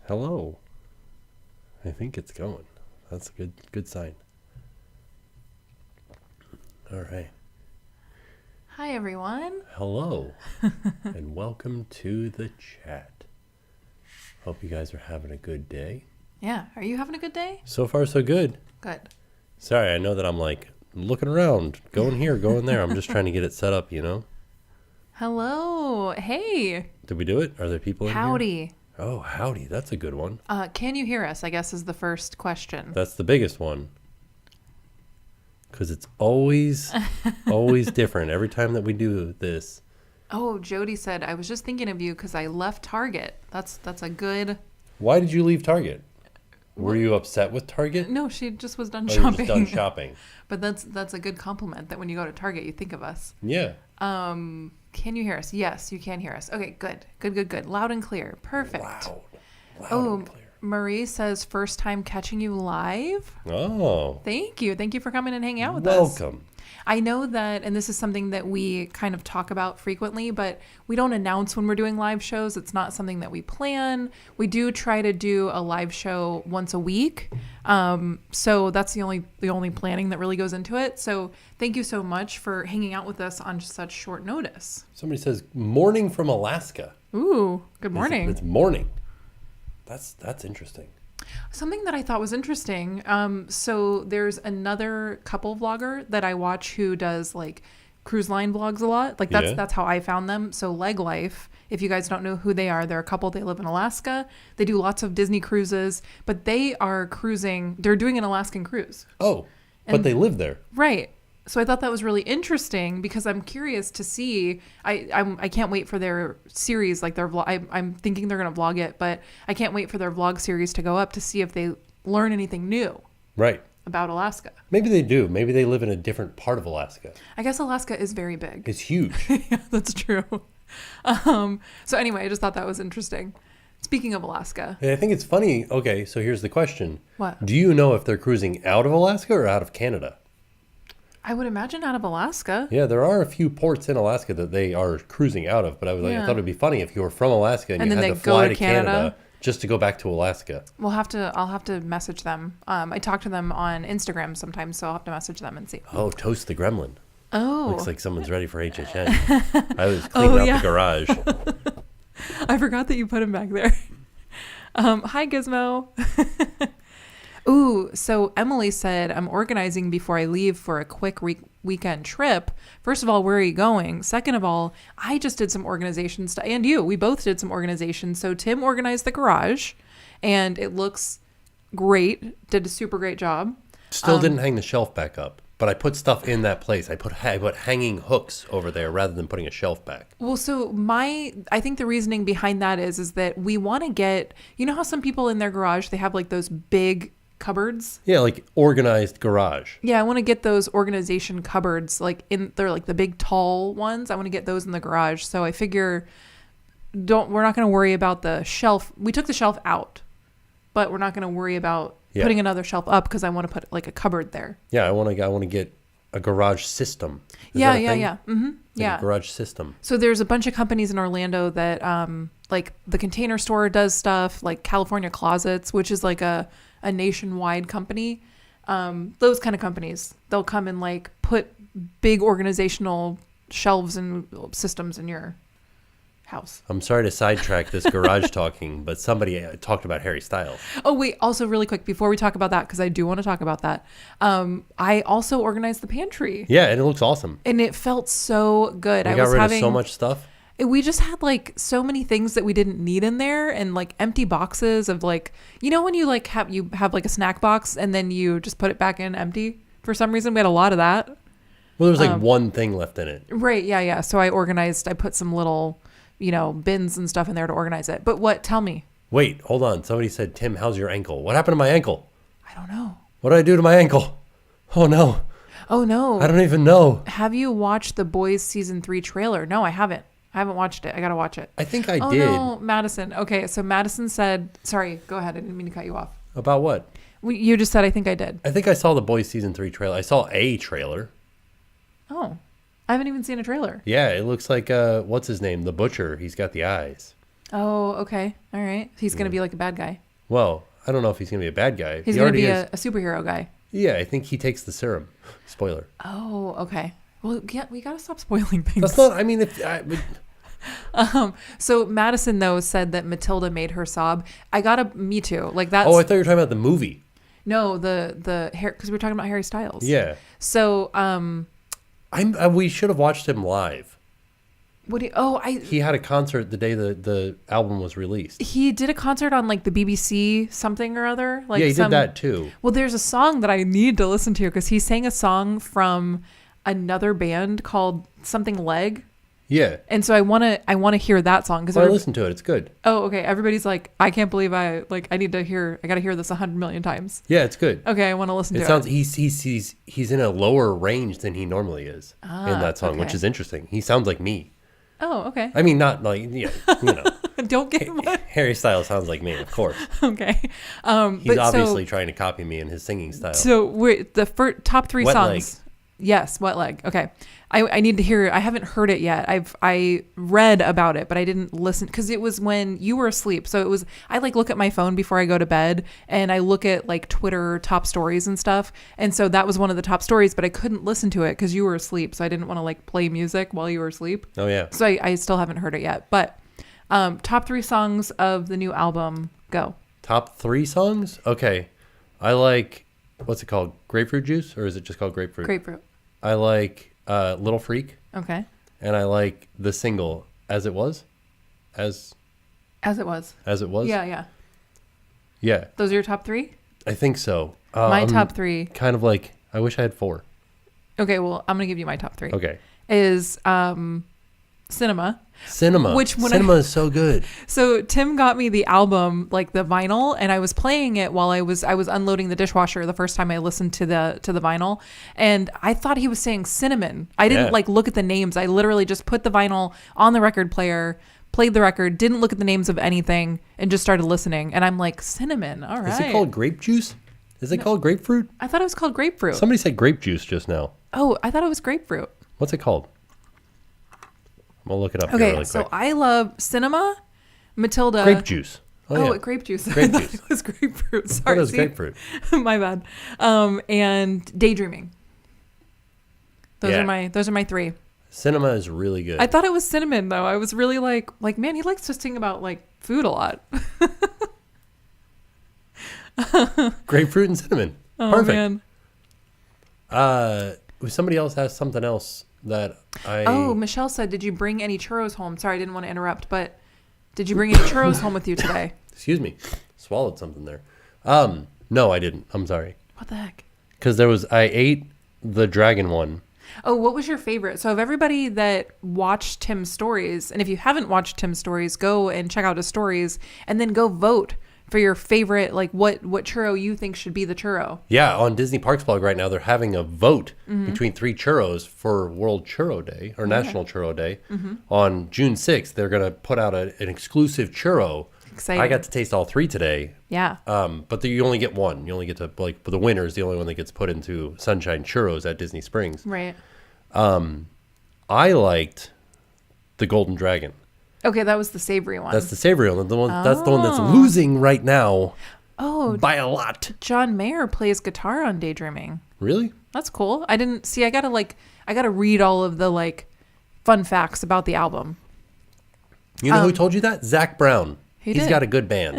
Hello. I think it's going. That's a good sign. All right. Hi, everyone. Hello. And welcome to the chat. Hope you guys are having a good day. Yeah. Are you having a good day? So far, so good. Good. Sorry, I know that I'm like looking around, going here, going there. I'm just trying to get it set up, you know? Hello. Hey. Did we do it? Are there people in here? Howdy. Oh, howdy. That's a good one. Can you hear us, I guess, is the first question. That's the biggest one. Because it's always different every time that we do this. Oh, Jody said, I was just thinking of you because I left Target. That's a good... Why did you leave Target? Were you upset with Target? No, she just was done Oh, shopping. you're just done shopping. But that's a good compliment that when you go to Target, you think of us. Yeah. Can you hear us? Yes, you can hear us. Okay, good. Loud and clear. Perfect. Loud and clear. Marie says, first time catching you live. Oh. Thank you. Thank you for coming and hanging out with us. Welcome. I know that, and this is something that we kind of talk about frequently, but we don't announce when we're doing live shows. It's not something that we plan. We do try to do a live show once a week. So that's the only planning that really goes into it. So thank you so much for hanging out with us on such short notice. Somebody says, morning from Alaska. Ooh, good morning. It's morning. That's interesting. Something that I thought was interesting. So there's another couple vlogger that I watch who does like cruise line vlogs a lot. Like that's how I found them. So Leg Life, if you guys don't know who they are, they're a couple. They live in Alaska. They do lots of Disney cruises, but they are cruising. They're doing an Alaskan cruise. Oh, but they live there. Right. So I thought that was really interesting because I'm curious to see. I can't wait for their series, like their vlog. I'm thinking they're going to vlog it, but I can't wait for their vlog series to go up to see if they learn anything new. Right. About Alaska. Maybe they do. Maybe they live in a different part of Alaska. I guess Alaska is very big. It's huge. Yeah, that's true. So anyway, I just thought that was interesting. Speaking of Alaska. And I think it's funny. Okay, so here's the question. What? Do you know if they're cruising out of Alaska or out of Canada? I would imagine out of Alaska. Yeah, there are a few ports in Alaska that they are cruising out of, but I was like, I thought it'd be funny if you were from Alaska and you had to fly to Canada just to go back to Alaska. I'll have to message them. I talk to them on Instagram sometimes, so I'll have to message them and see. Oh, Toast the Gremlin. Oh. Looks like someone's ready for HHN. I was cleaning out the garage. I forgot that you put him back there. Hi, Gizmo. Ooh, so Emily said, I'm organizing before I leave for a quick weekend trip. First of all, where are you going? Second of all, I just did some organization stuff. And we both did some organization. So Tim organized the garage, and it looks great. Did a super great job. Still didn't hang the shelf back up, but I put stuff in that place. I put hanging hooks over there rather than putting a shelf back. Well, so I think the reasoning behind that is that we want to get, you know how some people in their garage, they have like those big cupboards? Yeah, like organized garage. Yeah, I want to get those organization cupboards, they're like the big tall ones. I want to get those in the garage. So I figure we're not going to worry about the shelf. We took the shelf out, but we're not going to worry about putting another shelf up because I want to put like a cupboard there. Yeah, I want to get a garage system. Yeah. Mm-hmm. A garage system. So there's a bunch of companies in Orlando that like the Container Store does stuff, like California Closets, which is like a nationwide company. Those kind of companies, they'll come and like put big organizational shelves and systems in your house. I'm sorry to sidetrack this garage talking, but somebody talked about Harry Styles. Oh wait, also really quick before we talk about that, because I do want to talk about that. I also organized the pantry. Yeah, and it looks awesome. And it felt so good. We got rid of so much stuff. We just had like so many things that we didn't need in there, and like empty boxes of like, you know, when you like have like a snack box and then you just put it back in empty for some reason. We had a lot of that. Well, there was like one thing left in it. Right. Yeah. So I put some little, bins and stuff in there to organize it. But what? Tell me. Wait, hold on. Somebody said, Tim, how's your ankle? What happened to my ankle? I don't know. What did I do to my ankle? Oh no. Oh no. I don't even know. Have you watched The Boys season 3 trailer? No, I haven't. I haven't watched it. I got to watch it. I think I did. Oh, no, Madison. Okay, so Madison said... Sorry, go ahead. I didn't mean to cut you off. About what? You just said, I think I did. I think I saw The Boys Season 3 trailer. I saw a trailer. Oh. I haven't even seen a trailer. Yeah, it looks like, what's his name? The Butcher. He's got the eyes. Oh, okay. All right. He's going to be like a bad guy. Well, I don't know if he's going to be a bad guy. He's going to be a superhero guy. Yeah, I think he takes the serum. Spoiler. Oh, okay. Well, yeah, we got to stop spoiling things. That's not, I mean, so Madison, though, said that Matilda made her sob. Me too. Like that's. Oh, I thought you were talking about the movie. No, the hair, because we were talking about Harry Styles. Yeah. So, we should have watched him live. He had a concert the day the album was released. He did a concert on like the BBC something or other. Like he did that too. Well, there's a song that I need to listen to because he sang a song from another band called something Leg. Yeah. And so I want to hear that song because I listened to it. It's good. Oh, okay. Everybody's like, I can't believe I got to hear this 100 million times. Yeah, it's good. Okay, I want to listen to it. It sounds he's in a lower range than he normally is in that song, which is interesting. He sounds like me. Oh, okay. I mean, not like, you know. Don't get what? Harry Styles sounds like me, of course. Okay. He's obviously trying to copy me in his singing style. So we're the top 3 Wet songs. Leg. Yes, Wet Leg. Okay. I need to hear it. I haven't heard it yet. I read about it, but I didn't listen because it was when you were asleep. So it was, I like look at my phone before I go to bed and I look at like Twitter top stories and stuff. And so that was one of the top stories, but I couldn't listen to it because you were asleep. So I didn't want to like play music while you were asleep. Oh yeah. So I still haven't heard it yet, but top 3 songs of the new album, go. Top 3 songs? Okay. I like, what's it called? Grapefruit Juice? Or is it just called Grapefruit? Grapefruit. I like Little Freak. Okay. And I like the single As It Was. As It Was. As It Was? Yeah. Yeah. Those are your top 3? I think so. My top 3. Kind of like, I wish I had 4. Okay, well, I'm going to give you my top 3. Okay. Is Cinema. Cinema is so good. So Tim got me the album, like the vinyl, and I was playing it while I was unloading the dishwasher the first time I listened to the vinyl, and I thought he was saying cinnamon. I didn't like look at the names. I literally just put the vinyl on the record player, played the record, didn't look at the names of anything, and just started listening. And I'm like, cinnamon. All right. Is it called grape juice? Is it called grapefruit? I thought it was called grapefruit. Somebody said grape juice just now. Oh, I thought it was grapefruit. What's it called? I'm going to look it up here really quick. So I love Cinema, Matilda. Grape juice. Grape juice. Grape juice. It was grapefruit. Sorry. It was grapefruit. My bad. And Daydreaming. Those are my 3. Cinema is really good. I thought it was cinnamon though. I was really like man, he likes to sing about like food a lot. Grapefruit and cinnamon. Oh, perfect. Man. Somebody else has something else that Michelle said, did you bring any churros home? Sorry, I didn't want to interrupt, but did you bring any churros home with you today? Excuse me. Swallowed something there. No, I didn't. I'm sorry. What the heck? Because I ate the dragon one. Oh, what was your favorite? So of everybody that watched Tim's stories, and if you haven't watched Tim's stories, go and check out his stories and then go vote for your favorite, like what churro you think should be the churro. Yeah, on Disney Parks blog right now, they're having a vote between 3 churros for World Churro Day or National Churro Day. On June 6th, they're going to put out an exclusive churro. Exciting. I got to taste all 3 today. Yeah. But you only get one. You only get to, like, the winner is the only one that gets put into Sunshine Churros at Disney Springs. Right. I liked the Golden Dragon. Okay, that was the savory one. That's the savory one. That's the one that's losing right now. Oh, by a lot. John Mayer plays guitar on Daydreaming. Really? That's cool. I didn't see. I gotta read all of the like fun facts about the album. You know who told you that? Zach Brown. He's got a good band.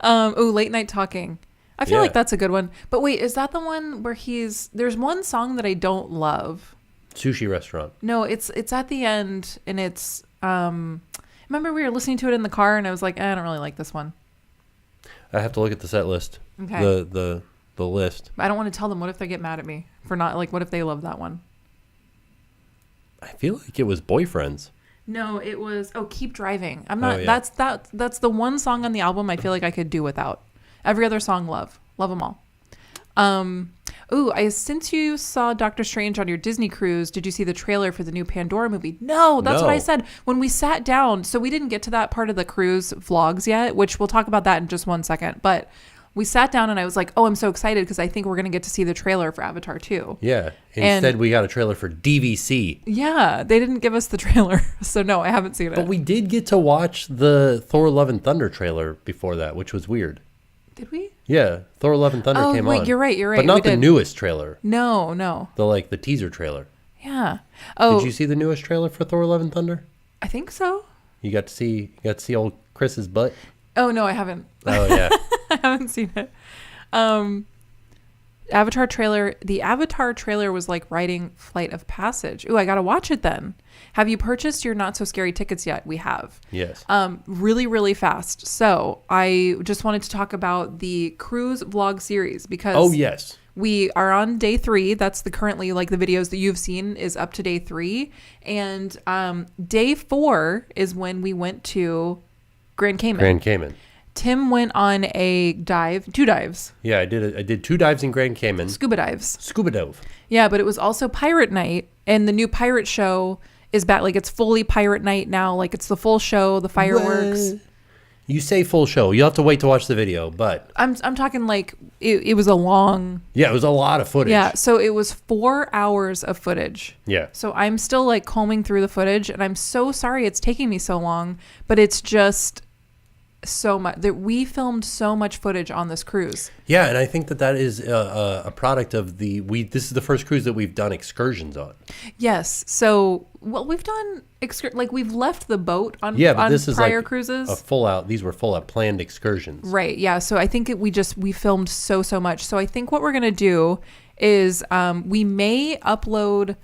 Late Night Talking. I feel like that's a good one. But wait, is that the one where there's one song that I don't love. Sushi Restaurant. No, it's at the end, and it's remember we were listening to it in the car, and I was like, I don't really like this one. I have to look at the set list. Okay. The list. I don't want to tell them. What if they get mad at me for not like? What if they love that one? I feel like it was Boyfriends. No, it was. Keep Driving. I'm not. Oh, yeah. That's the one song on the album I feel like I could do without. Every other song, love them all. Since you saw Doctor Strange on your Disney cruise, did you see the trailer for the new Pandora movie? No, that's what I said. When we sat down, so we didn't get to that part of the cruise vlogs yet, which we'll talk about that in just one second. But We sat down and I was like, oh, I'm so excited because I think we're going to get to see the trailer for Avatar 2. Yeah. Instead, we got a trailer for DVC. Yeah, they didn't give us the trailer. So no, I haven't seen it. But we did get to watch the Thor Love and Thunder trailer before that, which was weird. Did we? Yeah, Thor Love and Thunder came on. Oh, wait, you're right. But not the newest trailer. No. The teaser trailer. Yeah. Oh. Did you see the newest trailer for Thor Love and Thunder? I think so. You got to see old Chris's butt? Oh, no, I haven't. Oh, yeah. I haven't seen it. Avatar trailer. The Avatar trailer was like writing Flight of Passage. Ooh, I got to watch it then. Have you purchased your Not So Scary tickets yet? We have. Yes. Really, really fast. So I just wanted to talk about the cruise vlog series because oh, yes. We are on day 3. That's currently like the videos that you've seen is up to day 3. And day 4 is when we went to Grand Cayman. Tim went on a dive, 2 dives. Yeah, I did 2 dives in Grand Cayman. Scuba dives. Scuba dove. Yeah, but it was also pirate night, and the new pirate show is back. Like it's fully pirate night now. Like it's the full show, the fireworks. What? You say full show. You'll have to wait to watch the video, but I'm talking like it was a long. Yeah, it was a lot of footage. Yeah, so it was 4 hours of footage. Yeah. So I'm still like combing through the footage, and I'm so sorry it's taking me so long, but it's just so much that we filmed so much footage on this cruise. Yeah, and I think that is a product of this is the first cruise that we've done excursions on. Yes. So, we've done we've left the boat on this is prior like cruises. These were full out planned excursions. Right. Yeah. So I think we filmed so much. So I think what we're going to do is we may upload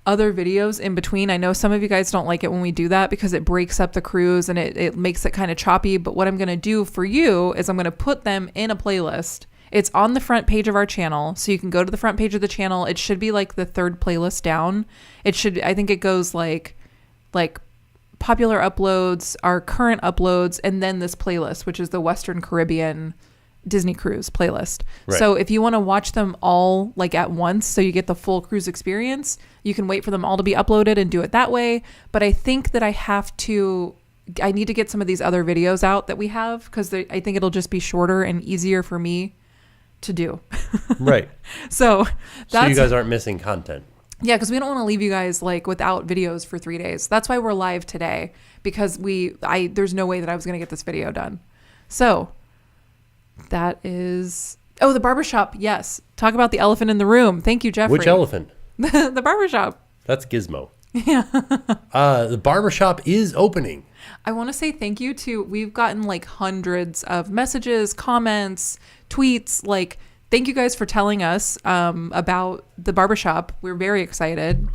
other videos in between. I know some of you guys don't like it when we do that because it breaks up the cruise and it makes it kind of choppy. But what I'm going to do for you is I'm going to put them in a playlist. It's on the front page of our channel. So you can go to the front page of the channel. It should be like the 3rd playlist down. I think it goes like popular uploads, our current uploads, and then this playlist, which is the Western Caribbean Disney cruise playlist. Right. So if you want to watch them all like at once so you get the full cruise experience, you can wait for them all to be uploaded and do it that way. But I think that I need to get some of these other videos out that we have because I think it'll just be shorter and easier for me to do. Right. So you guys aren't missing content. Yeah, because we don't want to leave you guys like without videos for 3 days. That's why we're live today because there's no way that I was going to get this video done. So that is... Oh, the barbershop. Yes. Talk about the elephant in the room. Thank you, Jeffrey. Which elephant? The barbershop. That's Gizmo. Yeah. The barbershop is opening. I want to say thank you to... We've gotten like hundreds of messages, comments, tweets. Like, thank you guys for telling us about the barbershop. We're very excited.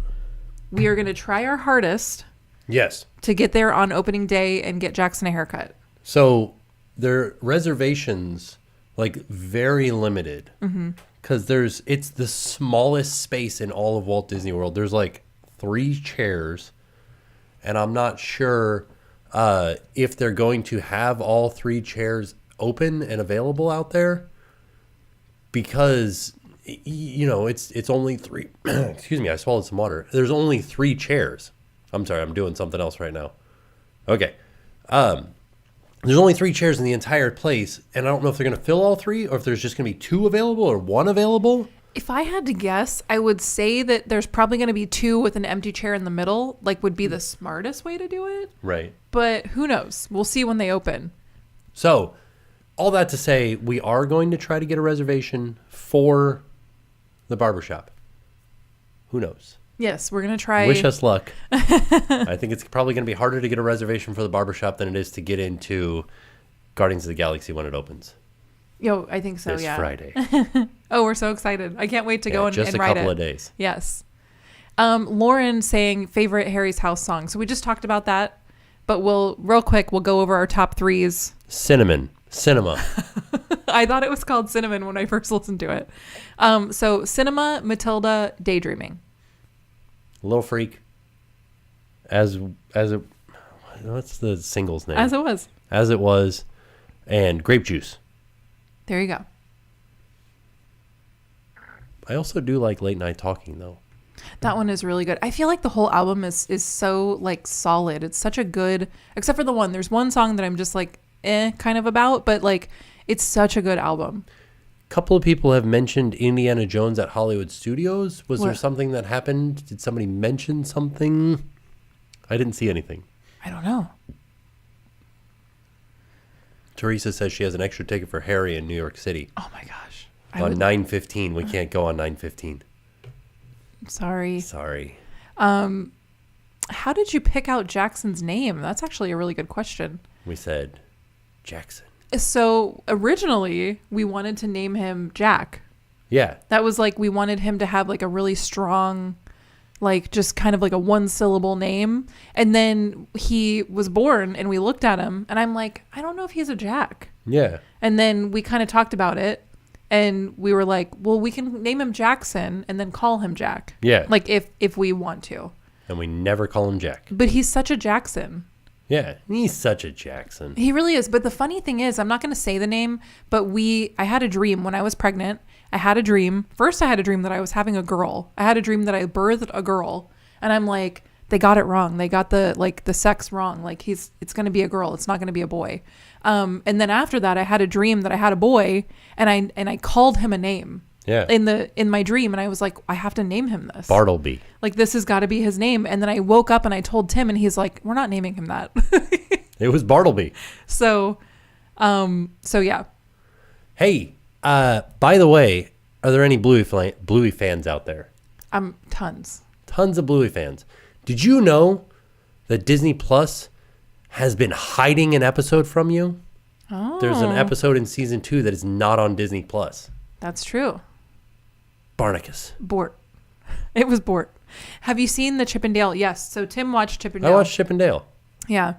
We are going to try our hardest. Yes. To get there on opening day and get Jackson a haircut. So... their reservations like very limited because it's the smallest space in all of Walt Disney World. There's like 3 chairs, and I'm not sure if they're going to have all 3 chairs open and available out there because it's only 3. Excuse me, I swallowed some water. There's only 3 chairs. I'm sorry, I'm doing something else right now. Okay. There's only 3 chairs in the entire place, and I don't know if they're going to fill all 3 or if there's just going to be 2 available or 1 available. If I had to guess, I would say that there's probably going to be 2 with an empty chair in the middle, would be the smartest way to do it. Right. But who knows? We'll see when they open. So, all that to say, we are going to try to get a reservation for the barbershop. Who knows? Yes, we're going to try. Wish us luck. I think it's probably going to be harder to get a reservation for the barbershop than it is to get into Guardians of the Galaxy when it opens. I think so, this Friday. Oh, we're so excited. I can't wait to go and ride it. Just a couple of days. Yes. Lauren saying favorite Harry's House song. So we just talked about that, but real quick, we'll go over our top 3s. Cinema. I thought it was called Cinnamon when I first listened to it. So Cinema, Matilda, Daydreaming. Little Freak, as it, what's the single's name? As it was, and Grape Juice. There you go. I also do like Late Night Talking though. That one is really good. I feel like the whole album is so solid. It's such a good, except for the one. There's one song that I'm just kind of about, but It's such a good album. Couple of people have mentioned Indiana Jones at Hollywood Studios. Was there What? something that happened? Did somebody mention something? I didn't see anything. I don't know. Teresa says she has an extra ticket for Harry in New York City. Oh my gosh. On 9/15. We can't go on 9/15. Sorry. Sorry. How did you pick out Jackson's name? That's actually a really good question. We said Jackson. So originally we wanted to name him Jack. Yeah. That was like, we wanted him to have like a really strong, like just kind of like a 1-syllable name. And then he was born and we looked at him and I'm like, I don't know if he's a Jack. Yeah. And then we kind of talked about it and we were like, well, we can name him Jackson and then call him Jack. Yeah. Like if we want to. And we never call him Jack. But he's such a Jackson. Yeah. He's such a Jackson. He really is. But the funny thing is, I'm not going to say the name, but I had a dream when I was pregnant. I had a dream. First, I had a dream that I was having a girl. I had a dream that I birthed a girl. And I'm like, they got it wrong. They got the sex wrong. Like it's going to be a girl. It's not going to be a boy. And then after that, I had a dream that I had a boy and I called him a name. Yeah. In my dream, and I was like, I have to name him this. Bartleby. Like this has got to be his name. And then I woke up and I told Tim, and he's like, we're not naming him that. It was Bartleby. So yeah. Hey, by the way, are there any Bluey fans out there? Tons. Tons of Bluey fans. Did you know that Disney Plus has been hiding an episode from you? Oh, There's an episode in season 2 that is not on Disney Plus. that's true. Barnacus. Bort. It was Bort. Have you seen the Chip and Dale? Yes. So Tim watched Chip and Dale. I watched Chip and Dale. Yeah.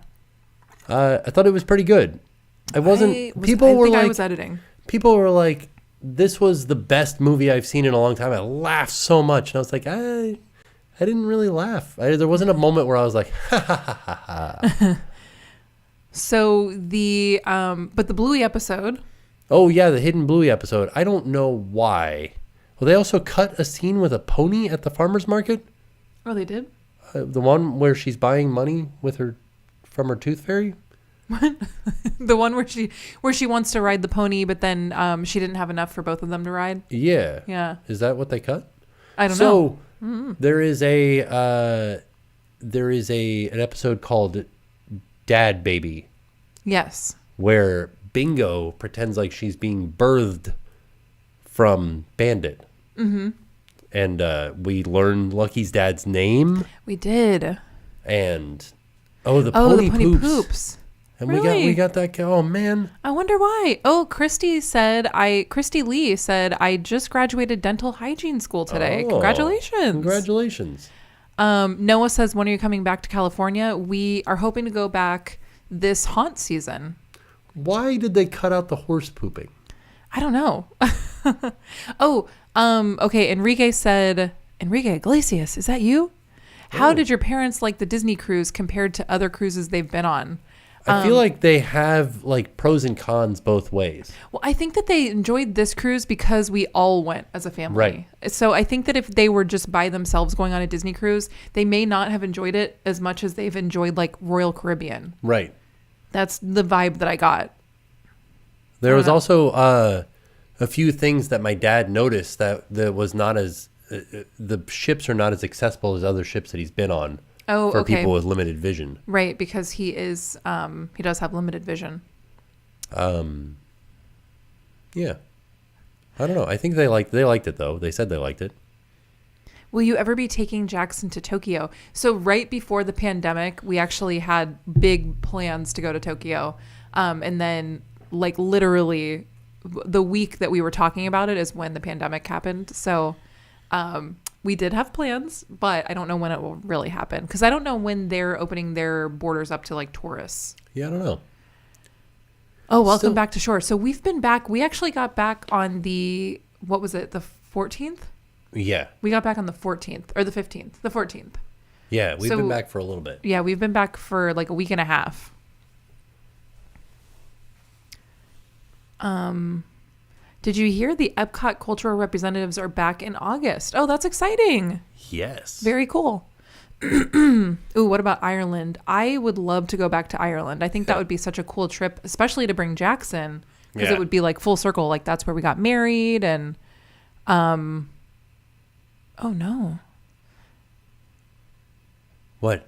I thought it was pretty good. I wasn't. I was editing. People were like, "This was the best movie I've seen in a long time." I laughed so much, and I was like, I didn't really laugh. There wasn't a moment where I was like, ha ha ha ha ha. So but the Bluey episode. Oh yeah, the hidden Bluey episode. I don't know why. Well, they also cut a scene with a pony at the farmer's market. Oh, they did? The one where she's buying money from her tooth fairy. The one where she wants to ride the pony, but then she didn't have enough for both of them to ride. Yeah. Yeah. Is that what they cut? I don't know. So there is an episode called Dad Baby. Yes. Where Bingo pretends like she's being birthed from Bandit. Mm-hmm. And we learned Lucky's dad's name. We did. And the pony poops. And really? we got that. Oh man. I wonder why. Oh, Christy Lee said, I just graduated dental hygiene school today. Oh, Congratulations. Congratulations. Noah says, when are you coming back to California? We are hoping to go back this haunt season. Why did they cut out the horse pooping? I don't know. Okay. Enrique Iglesias, is that you? How did your parents like the Disney cruise compared to other cruises they've been on? I feel like they have like pros and cons both ways. Well, I think that they enjoyed this cruise because we all went as a family. Right. So I think that if they were just by themselves going on a Disney cruise, they may not have enjoyed it as much as they've enjoyed like Royal Caribbean. Right. That's the vibe that I got. There was also a few things that my dad noticed that was not as the ships are not as accessible as other ships that he's been on. Oh, for okay. people with limited vision. Right, because he does have limited vision. Yeah. I don't know. I think they liked it though. They said they liked it. Will you ever be taking Jackson to Tokyo? So right before the pandemic, we actually had big plans to go to Tokyo. And then like literally the week that we were talking about it is when the pandemic happened. So we did have plans, but I don't know when it will really happen because I don't know when they're opening their borders up to like tourists. Yeah, I don't know. Oh, welcome back to shore. So we've been back. We actually got back on the 14th? Yeah. We got back on the 14th or the 15th, the 14th. Yeah, we've been back for a little bit. Yeah, we've been back for like a week and a half. Did you hear the Epcot cultural representatives are back in August? Oh, that's exciting. Yes. Very cool. Ooh, what about Ireland? I would love to go back to Ireland. I think that would be such a cool trip, especially to bring Jackson. because Yeah. it would be like full circle. Like that's where we got married and, oh no, What?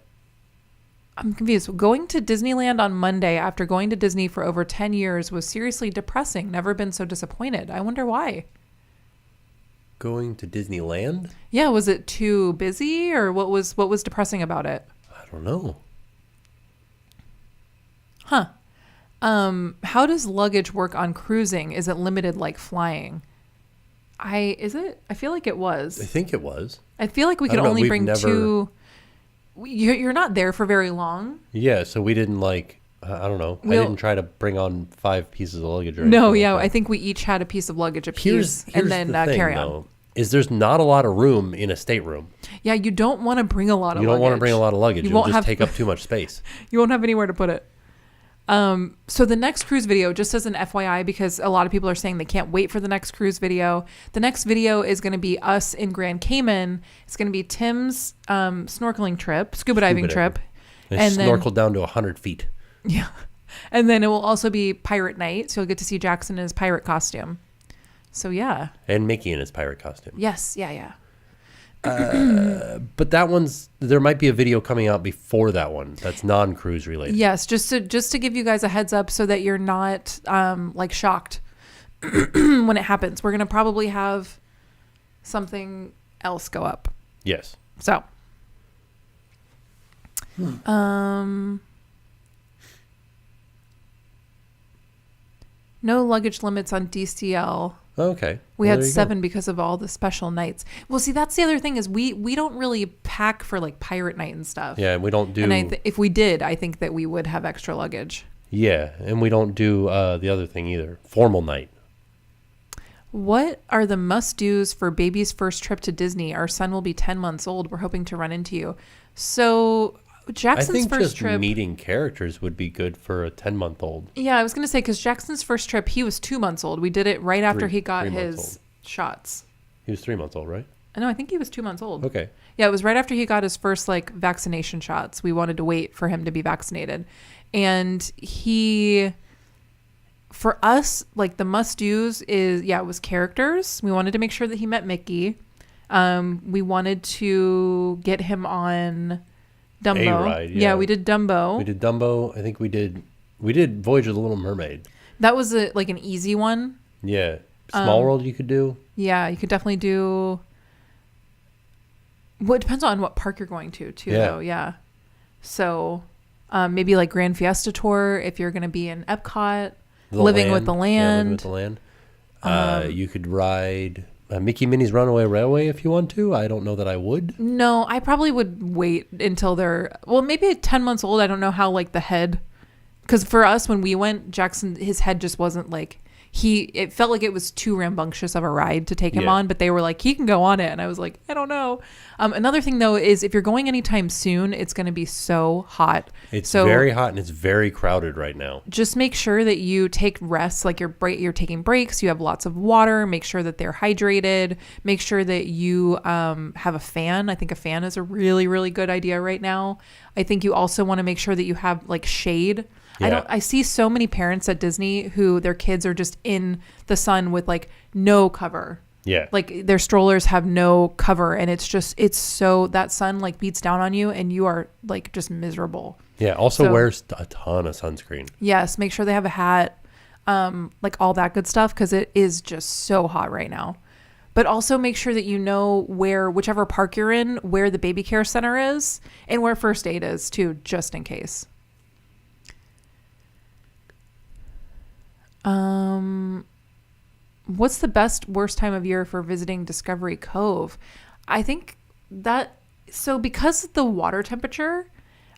I'm confused. Going to Disneyland on Monday after going to Disney for over 10 years was seriously depressing. Never been so disappointed. I wonder why. Going to Disneyland? Yeah, was it too busy or what was depressing about it? I don't know. Huh. How does luggage work on cruising? Is it limited like flying? I feel like it was. I think it was. I feel like we I could don't know, only we've bring never- two. You're not there for very long. Yeah, so we didn't like, I don't know. I didn't try to bring on 5 pieces of luggage or anything. No, like yeah, that. I think we each had a piece of luggage apiece, Here's and then the thing, carry on. though, is there's not a lot of room in a stateroom. Yeah, you don't want to bring a lot of You luggage. don't want to bring a lot of luggage. You It'll won't just have- take up too much space. You won't have anywhere to put it. So the next cruise video, just as an FYI, because a lot of people are saying they can't wait for the next cruise video. The next video is going to be us in Grand Cayman. It's going to be Tim's snorkeling trip, scuba diving trip. And And then- snorkel down to 100 feet. Yeah. And then it will also be pirate night. So you'll get to see Jackson in his pirate costume. So yeah. And Mickey in his pirate costume. Yes. Yeah. But that there might be a video coming out before that one that's non-cruise related. Yes. Just to give you guys a heads up so that you're not like shocked when it happens. We're going to probably have something else go up. Yes. So, no luggage limits on DCL. Okay. We Well, had there you 7 because of all the special nights. Well, see, that's the other thing is we don't really pack for like pirate night and stuff. go. Yeah, we don't do. And if we did, I think that we would have extra luggage. Yeah, and we don't do the other thing either. Formal night. What are the must-dos for baby's first trip to Disney? Our son will be 10 months old. We're hoping to run into you. So I Jackson's think first just trip. meeting characters would be good for a 10-month-old. Yeah, I was going to say, because Jackson's first trip, he was 2 months old. We did it right after he got 3 months his shots. He was 3 months old, right? No, I think he was 2 months old. Okay. Yeah, it was right after he got his first like vaccination shots. We wanted to wait for him to be vaccinated. And for us, like the must-dos is, it was characters. We wanted to make sure that he met Mickey. We wanted to get him on Dumbo. A-Ride, yeah. We did Dumbo. We did Dumbo. I think we did Voyage of the Little Mermaid. That was like an easy one. Yeah. Small World you could do. Yeah, you could definitely do. Well, it depends on what park you're going to, too, Yeah. though. Yeah. So maybe like Grand Fiesta Tour if you're going to be in Epcot, Living with the Land. Yeah, Living with the Land. You could ride Mickey Minnie's Runaway Railway if you want to. I don't know that I would. No, I probably would wait until they're, well, maybe at 10 months old. I don't know how like the head, because for us when we went, Jackson, his head just wasn't like, it felt like it was too rambunctious of a ride to take him Yeah. on, but they were like, he can go on it. And I was like, I don't know. Another thing though, is if you're going anytime soon, it's going to be so hot. It's So very hot and it's very crowded right now. just make sure that you take rests, like you're taking breaks, you have lots of water, make sure that they're hydrated, make sure that you have a fan. I think a fan is a really, really good idea right now. I think you also want to make sure that you have like shade. Yeah. I see so many parents at Disney who their kids are just in the sun with like no cover. Yeah. Like their strollers have no cover and it's so that sun like beats down on you and you are like just miserable. Yeah. Also So- wears a ton of sunscreen. Yes, make sure they have a hat, like all that good stuff, because it is just so hot right now. But also make sure that you know whichever park you're in, where the baby care center is and where first aid is too, just in case. What's the worst time of year for visiting Discovery Cove? I think because of the water temperature,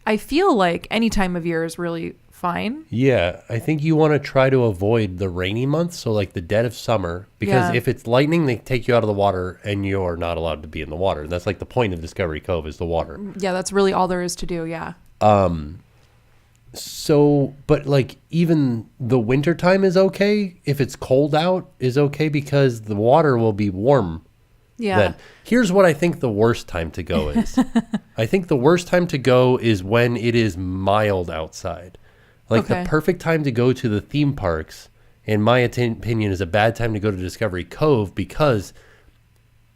I feel like any time of year is really fine. Yeah. I think you want to try to avoid the rainy months. So like the dead of summer, because Yeah. if it's lightning, they take you out of the water and you're not allowed to be in the water. That's like the point of Discovery Cove is the water. Yeah, that's really all there is to do. Yeah. So, but like even the winter time is okay. If it's cold out is okay because the water will be warm. Yeah. Then here's what I think the worst time to go is. I think the worst time to go is when it is mild outside. Like Okay. the perfect time to go to the theme parks in my opinion, is a bad time to go to Discovery Cove, because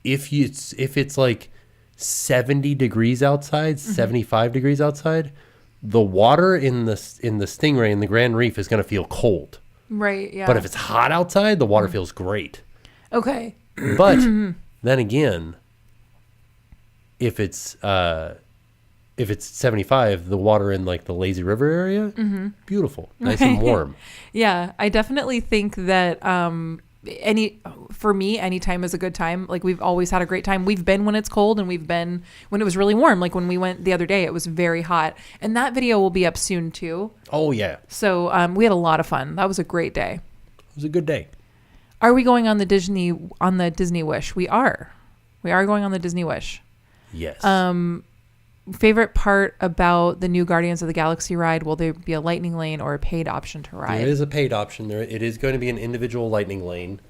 if it's like 70 degrees outside, 75 degrees outside, the water in the Stingray and the Grand Reef is going to feel cold. Right, yeah. But if it's hot outside, the water feels great. Okay. But then again, if it's 75, the water in like the Lazy River area, beautiful, nice and warm. Yeah, I definitely think that for me, any time is a good time. Like, we've always had a great time. We've been when it's cold, and we've been when it was really warm. Like when we went the other day, it was very hot, and that video will be up soon too. Oh yeah. So we had a lot of fun. That was a great day. It was a good day. Are we going on the Disney Wish? We are. We are going on the Disney Wish. Yes. Favorite part about the new Guardians of the Galaxy ride? Will there be a lightning lane or a paid option to ride? There is a paid option. It is going to be an individual lightning lane.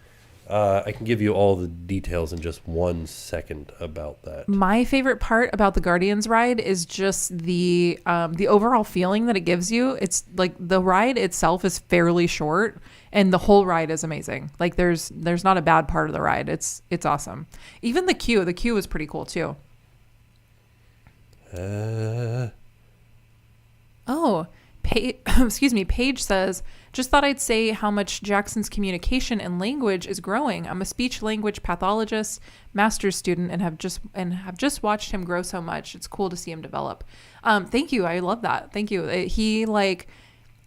I can give you all the details in just 1 second about that. My favorite part about the Guardians ride is just the overall feeling that it gives you. It's like the ride itself is fairly short, and the whole ride is amazing. Like there's not a bad part of the ride. It's awesome. Even the queue was pretty cool too. Excuse me. Paige says, just thought I'd say how much Jackson's communication and language is growing. I'm a speech language pathologist, master's student, and have just watched him grow so much. It's cool to see him develop. Thank you. I love that. Thank you.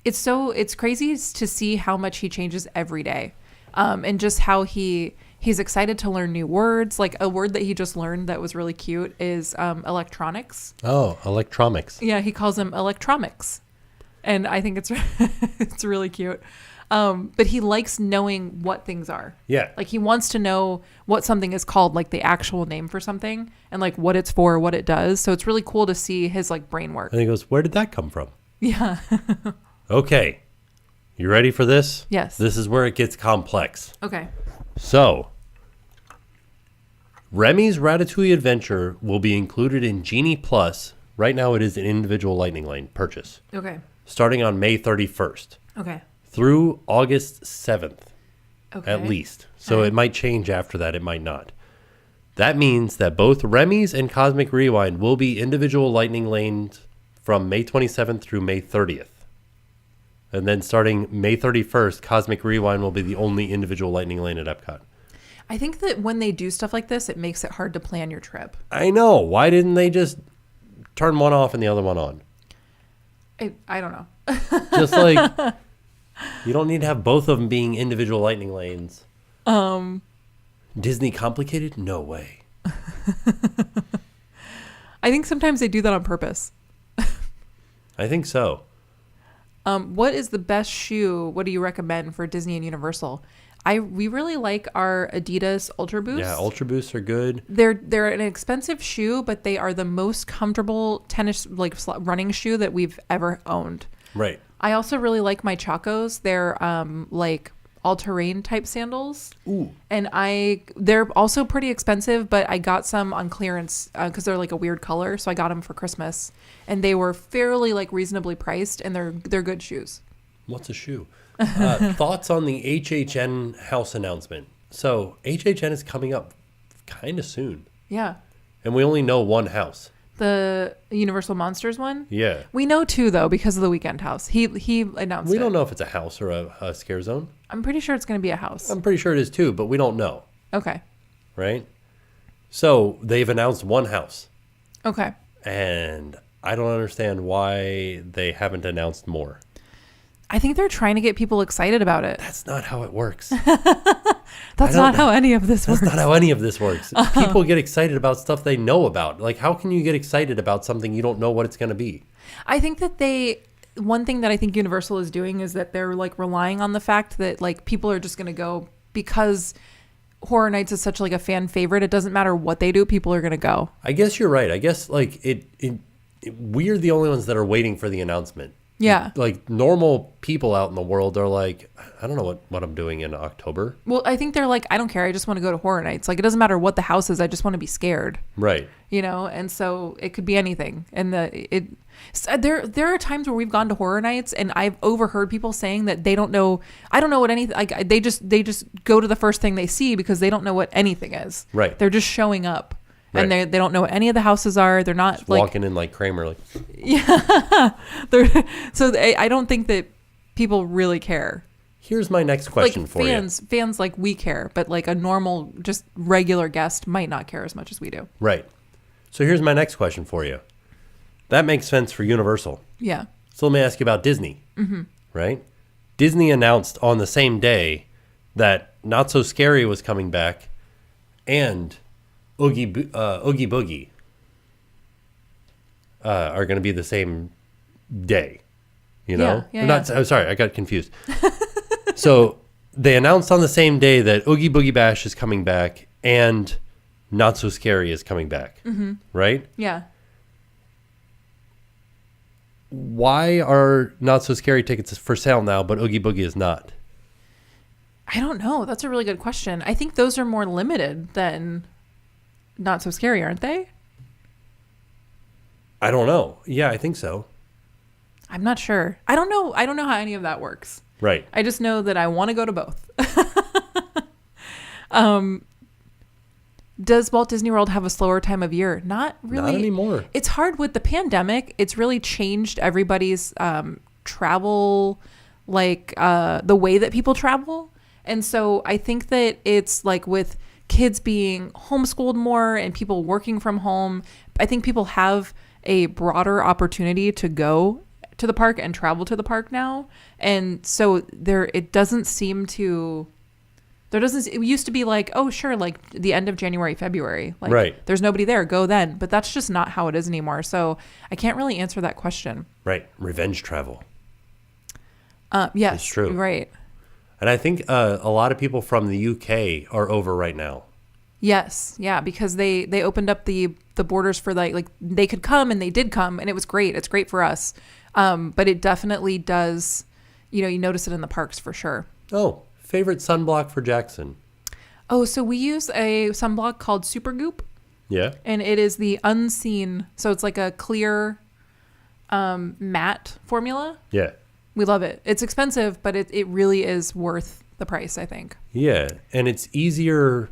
It's crazy to see how much he changes every day. And just how he's excited to learn new words. Like a word that he just learned that was really cute is electronics. Oh, electronics. Yeah, he calls them electromics. And I think it's it's really cute. But he likes knowing what things are. Yeah. Like he wants to know what something is called, like the actual name for something, and like what it's for, what it does. So it's really cool to see his like brain work. And he goes, where did that come from? Yeah. Okay. You ready for this? Yes. This is where it gets complex. Okay. So, Remy's Ratatouille adventure will be included in Genie Plus. Right now it is an individual lightning lane purchase. Okay. Starting on May 31st. Okay. Through August 7th. Okay. At least. So it might change after that. It might not. That means that both Remy's and Cosmic Rewind will be individual lightning lanes from May 27th through May 30th. And then starting May 31st, Cosmic Rewind will be the only individual lightning lane at Epcot. I think that when they do stuff like this, it makes it hard to plan your trip. I know. Why didn't they just turn one off and the other one on? I don't know. Just like, you don't need to have both of them being individual lightning lanes. Disney complicated? No way. I think sometimes they do that on purpose. I think so. What is the best shoe? What do you recommend for Disney and Universal? We really like our Adidas Ultra Boost. Yeah, Ultra Boosts are good. They're an expensive shoe, but they are the most comfortable tennis running shoe that we've ever owned. Right. I also really like my Chacos. They're like all-terrain type sandals. Ooh. And they're also pretty expensive, but I got some on clearance because they're like a weird color, so I got them for Christmas, and they were fairly like reasonably priced, and they're good shoes. What's a shoe? Thoughts on the HHN house announcement? So HHN is coming up kind of soon. Yeah. And we only know one house. The Universal Monsters one? Yeah. We know two, though, because of the Weekend House. He announced it. We don't know if it's a house or a scare zone. I'm pretty sure it's going to be a house. I'm pretty sure it is too, but we don't know. Okay. Right? So they've announced one house. Okay. And I don't understand why they haven't announced more. I think they're trying to get people excited about it. That's not how it works. That's not how any of this works. That's not how any of this works. People get excited about stuff they know about. Like, how can you get excited about something you don't know what it's going to be? I think that one thing that I think Universal is doing is that they're like relying on the fact that like people are just going to go because Horror Nights is such like a fan favorite. It doesn't matter what they do. People are going to go. I guess you're right. I guess like we're the only ones that are waiting for the announcement. Yeah. Like normal people out in the world are like, I don't know what I'm doing in October. Well, I think they're like, I don't care. I just want to go to horror nights. Like, it doesn't matter what the house is. I just want to be scared. Right. You know? And so it could be anything. And there are times where we've gone to horror nights and I've overheard people saying that they don't know. I don't know what anything, like they just go to the first thing they see because they don't know what anything is. Right. They're just showing up. Right. And they don't know what any of the houses are. They're not just like walking in like Kramer. Like, yeah. I don't think that people really care. Here's my next question like for you. Fans like we care, but like a normal, just regular guest might not care as much as we do. Right. So here's my next question for you. That makes sense for Universal. Yeah. So let me ask you about Disney. Mm-hmm. Right? Disney announced on the same day that Not So Scary was coming back and Oogie Boogie are going to be the same day. You know? I'm sorry, I got confused. So they announced on the same day that Oogie Boogie Bash is coming back and Not So Scary is coming back. Mm-hmm. Right? Yeah. Why are Not So Scary tickets for sale now, but Oogie Boogie is not? I don't know. That's a really good question. I think those are more limited than Not So Scary, aren't they? I don't know. Yeah, I think so. I'm not sure. I don't know how any of that works. Right. I just know that I want to go to both. Does Walt Disney World have a slower time of year? Not really. Not anymore. It's hard with the pandemic. It's really changed everybody's travel, like the way that people travel. And so I think that it's like with kids being homeschooled more and people working from home, I think people have a broader opportunity to go to the park and travel to the park now. And so it used to be like, oh, sure, like the end of January, February. Like, right. There's nobody there, go then. But that's just not how it is anymore. So I can't really answer that question. Right. Revenge travel. Yes. It's true. Right. And I think a lot of people from the UK are over right now. Yes. Yeah. Because they opened up the borders for like they could come and they did come and it was great. It's great for us. But it definitely does, you notice it in the parks for sure. Oh, favorite sunblock for Jackson? Oh, so we use a sunblock called Super Goop. Yeah. And it is the unseen. So it's like a clear matte formula. Yeah. We love it. It's expensive, but it really is worth the price, I think. Yeah. And it's easier.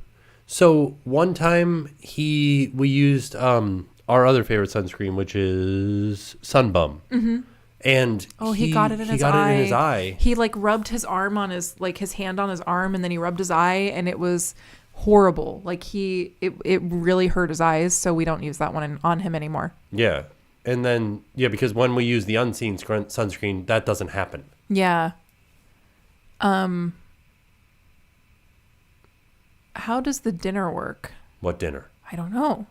So one time we used our other favorite sunscreen, which is Sunbum. Mm-hmm. And he got it in his eye. He like rubbed his arm on his hand on his arm, and then he rubbed his eye, and it was horrible. Like it really hurt his eyes. So we don't use that one on him anymore. Yeah. And then, because when we use the unseen sunscreen, that doesn't happen. Yeah. How does the dinner work? What dinner? I don't know.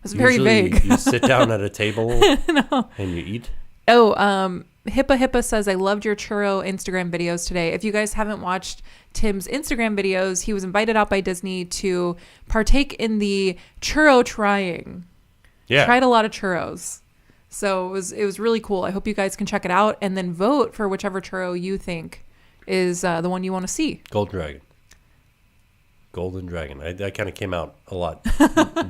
It's very Usually vague. You sit down at a table no. and you eat. Oh, Hippa says, I loved your churro Instagram videos today. If you guys haven't watched Tim's Instagram videos, he was invited out by Disney to partake in the churro trying. Yeah. Tried a lot of churros. So it was really cool. I hope you guys can check it out and then vote for whichever churro you think is the one you want to see. Golden Dragon. That kind of came out a lot.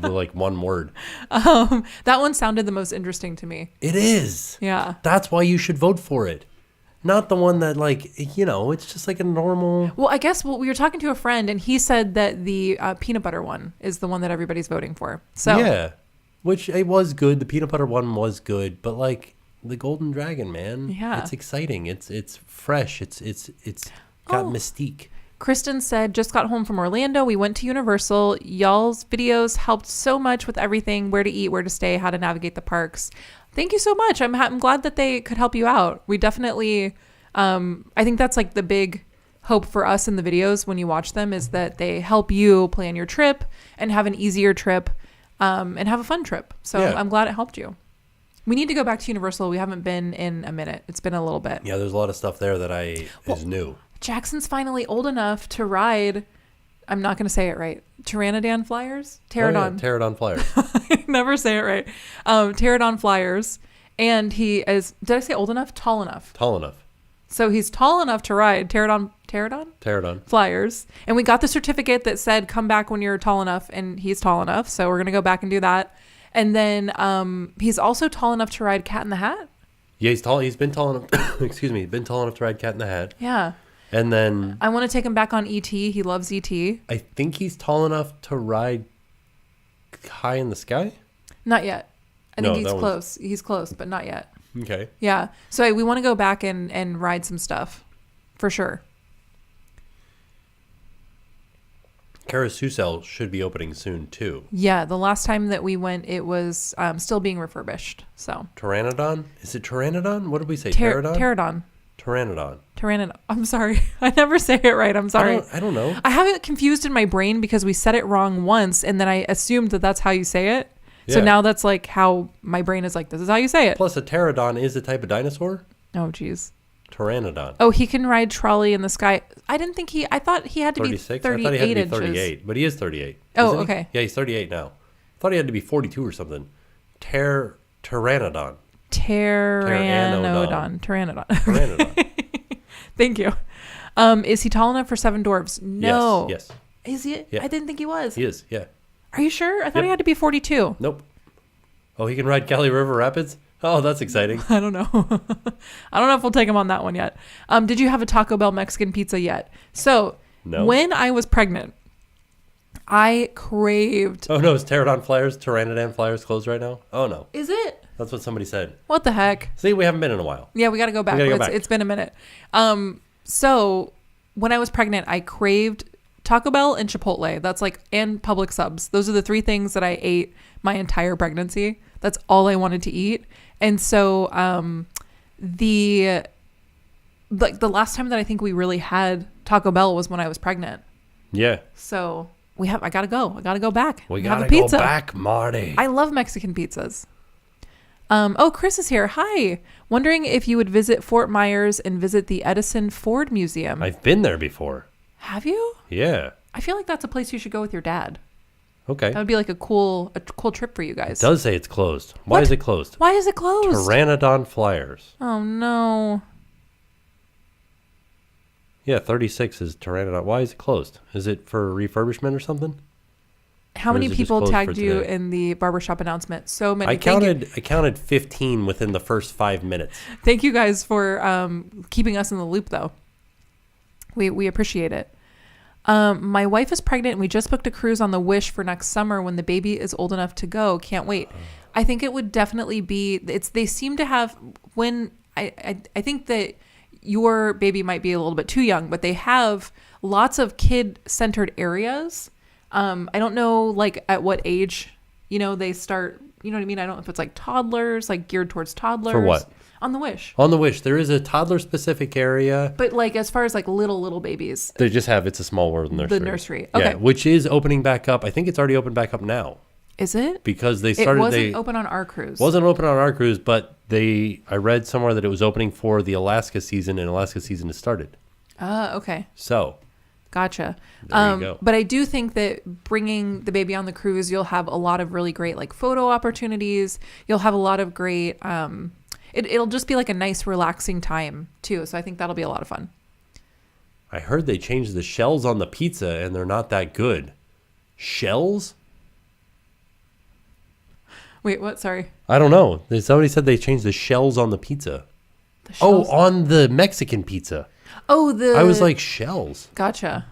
Like one word. That one sounded the most interesting to me. It is. Yeah. That's why you should vote for it. Not the one that it's just like a normal. Well, I guess we were talking to a friend and he said that the peanut butter one is the one that everybody's voting for. So yeah. Which it was good. The peanut butter one was good, but like the Golden Dragon, man. Yeah. It's exciting. It's fresh. It's got mystique. Kristen said, just got home from Orlando. We went to Universal. Y'all's videos helped so much with everything, where to eat, where to stay, how to navigate the parks. Thank you so much. I'm glad that they could help you out. We definitely, I think that's like the big hope for us in the videos when you watch them is that they help you plan your trip and have an easier trip and have a fun trip. So yeah. I'm glad it helped you. We need to go back to Universal. We haven't been in a minute. It's been a little bit. Yeah, there's a lot of stuff there that is new. Jackson's finally old enough to ride, I'm not going to say it right, Pteranodon Flyers? Pterodon. Pterodon Flyers. I never say it right. Pterodon Flyers. And he is, did I say old enough? Tall enough. Tall enough. So he's tall enough to ride Pterodon flyers. And we got the certificate that said, come back when you're tall enough. And he's tall enough. So we're going to go back and do that. And then he's also tall enough to ride Cat in the Hat. Yeah, he's tall. He's been tall enough. Excuse me. He's been tall enough to ride Cat in the Hat. Yeah. And then I want to take him back on E.T. He loves E.T. I think he's tall enough to ride High in the Sky. Not yet. I think he's that close. He's close, but not yet. Okay. Yeah. So we want to go back and ride some stuff for sure. Carousel should be opening soon too. Yeah. The last time that we went, it was still being refurbished. So Pteranodon? Is it Pteranodon? What did we say? Pterodon? Pterodon. Pteranodon. I'm sorry. I never say it right. I'm sorry. I don't know. I have it confused in my brain because we said it wrong once and then I assumed that that's how you say it. So now that's like how my brain is like, this is how you say it. Plus a pterodon is a type of dinosaur. Oh, geez. Pteranodon. Oh, he can ride trolley in the sky. I thought he had to 36? be 38 I thought he had to be inches. 38, but he is 38. Oh, okay. Yeah, he's 38 now. I thought he had to be 42 or something. Pteranodon. Pteranodon. Thank you. Is he tall enough for 7 dwarves? No. Yes. Is he? Yeah. I didn't think he was. He is, yeah. Are you sure? I thought he had to be 42. Nope. Oh, he can ride Cali River Rapids? Oh, that's exciting. I don't know. I don't know if we'll take him on that one yet. Did you have a Taco Bell Mexican pizza yet? So when I was pregnant, I craved. Oh, no. Is Pteranodon Flyers closed right now? Oh, no. Is it? That's what somebody said. What the heck? See, we haven't been in a while. Yeah, we got to go back. It's been a minute. So when I was pregnant, I craved Taco Bell and Chipotle. That's and Publix subs. Those are the 3 things that I ate my entire pregnancy. That's all I wanted to eat. And so the last time that I think we really had Taco Bell was when I was pregnant. Yeah. So I gotta go. I gotta go back. We gotta go back, Marty. I love Mexican pizzas. Chris is here. Hi. Wondering if you would visit Fort Myers and visit the Edison Ford Museum. I've been there before. Have you? Yeah. I feel like that's a place you should go with your dad. Okay. That would be like a cool trip for you guys. It does say it's closed. Why is it closed? Why is it closed? Pteranodon Flyers. Oh, no. Yeah, 36 is Pteranodon. Why is it closed? Is it for refurbishment or something? How many people tagged you in the Barbershop announcement? So many. I counted 15 within the first 5 minutes. Thank you guys for keeping us in the loop, though. We appreciate it. My wife is pregnant and we just booked a cruise on the Wish for next summer when the baby is old enough to go. Can't wait. I think it would definitely be, they seem to have, I think that your baby might be a little bit too young, but they have lots of kid-centered areas. I don't know at what age, they start, you know what I mean? I don't know if it's toddlers, geared towards toddlers. For what? On the Wish. On the Wish. There is a toddler-specific area. But as far as little babies. They just have It's a Small World nursery. The nursery. Okay. Yeah, which is opening back up. I think it's already opened back up now. Is it? Because they started. It wasn't open on our cruise. Wasn't open on our cruise, but I read somewhere that it was opening for the Alaska season, and Alaska season has started. Okay. So. Gotcha. There you go. But I do think that bringing the baby on the cruise, you'll have a lot of really great photo opportunities. You'll have a lot of great. It'll just be a nice, relaxing time too. So I think that'll be a lot of fun. I heard they changed the shells on the pizza, and they're not that good. Shells? Wait, what? Sorry. I don't know. Somebody said they changed the shells on the pizza. On the Mexican pizza. I was like, shells. Gotcha.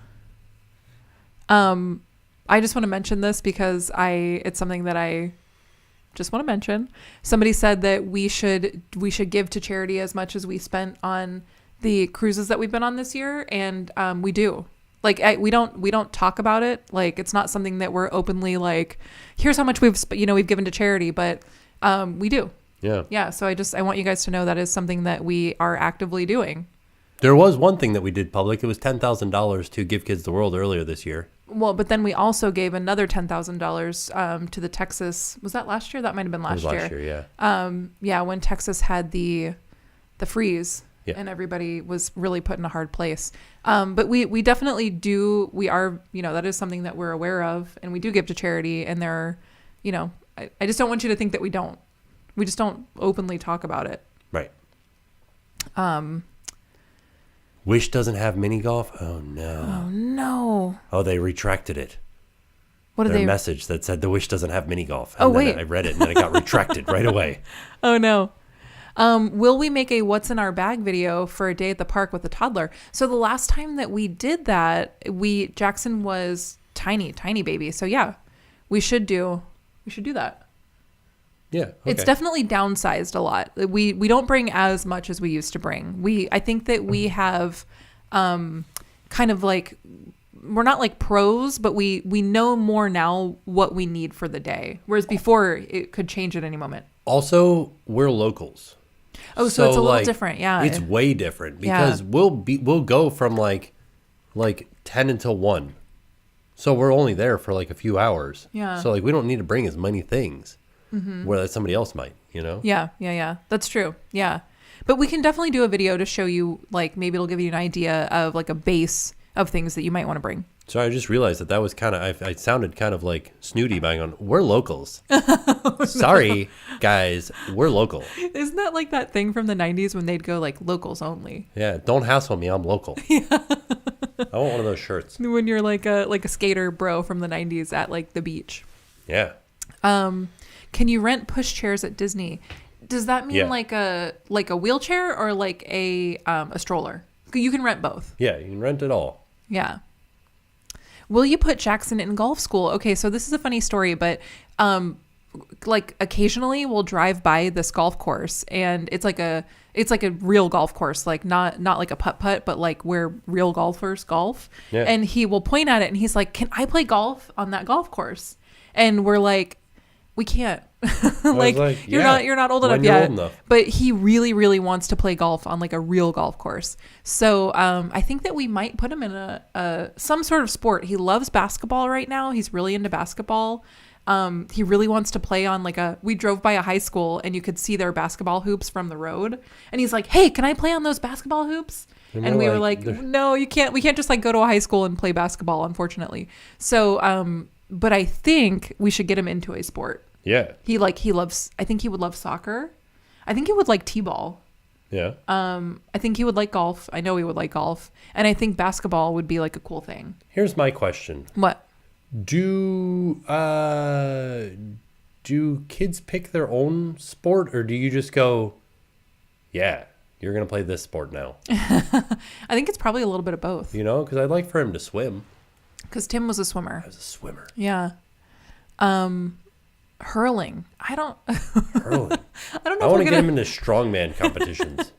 I just want to mention this because it's something that I just want to mention. Somebody said that we should give to charity as much as we spent on the cruises that we've been on this year, and we do. We don't talk about it. It's not something that we're openly here's how much we've given to charity, but we do. Yeah. Yeah. So I want you guys to know that is something that we are actively doing. There was one thing that we did public. It was $10,000 to Give Kids the World earlier this year. Well, but then we also gave another $10,000 to the Texas. Was that last year? That might have been last year. Last year, yeah. Yeah, when Texas had the freeze, yeah, and everybody was really put in a hard place. But we definitely do. We are, that is something that we're aware of, and we do give to charity. And there are, I just don't want you to think that we don't. We just don't openly talk about it. Right. Wish doesn't have mini golf? Oh, no. Oh, no. Oh, they retracted it. What did Their they... message that said the Wish doesn't have mini golf. Oh, And then wait. I read it and then it got retracted right away. Oh, no. Will we make a what's in our bag video for a day at the park with a toddler? So the last time that we did that, Jackson was tiny baby. So yeah, we should do that. Yeah. Okay. It's definitely downsized a lot. We don't bring as much as we used to bring. I think that we have kind of like, we're not like pros, but we know more now what we need for the day. Whereas before it could change at any moment. Also, we're locals. Oh, so it's a little different. Yeah. It's way different because we'll go from like 10 until 1. So we're only there for like a few hours. Yeah. So like we don't need to bring as many things where somebody else might, you know? Yeah. That's true. Yeah. But we can definitely do a video to show you, like, maybe it'll give you an idea of like a base of things that you might want to bring. So I just realized that was kind of, I sounded kind of like snooty by going, we're locals. Sorry, guys, we're local. Isn't that like that thing from the 90s when they'd go like locals only? Yeah, don't hassle me, I'm local. Yeah. I want one of those shirts. When you're like a skater bro from the 90s at like the beach. Yeah. Can you rent pushchairs at Disney? Does that mean like a wheelchair or like a stroller? You can rent both. Yeah, you can rent it all. Yeah. Will you put Jackson in golf school? Okay, so this is a funny story, but like occasionally we'll drive by this golf course and it's like a real golf course, like not like a putt, but like where real golfers golf. Yeah. And he will point at it and he's like, "Can I play golf on that golf course?" And we're like, "We can't." like you're not old enough yet. Old enough. But he really, really wants to play golf on like a real golf course. So I think that we might put him in some sort of sport. He loves basketball right now. He's really into basketball. He really wants to play on we drove by a high school and you could see their basketball hoops from the road. And he's like, "Hey, can I play on those basketball hoops?" And we were like, "No, you can't. We can't just like go to a high school and play basketball, unfortunately." So, but I think we should get him into a sport. Yeah. He loves, I think he would love soccer. I think he would like t-ball. Yeah. I think he would like golf. I know he would like golf. And I think basketball would be like a cool thing. Here's my question. What? Do kids pick their own sport or do you just go, yeah, you're going to play this sport now? I think it's probably a little bit of both. You know, because I'd like for him to swim. Because Tim was a swimmer. I was a swimmer. Yeah. Hurling. Hurling. I don't know. I want to get him into strongman competitions.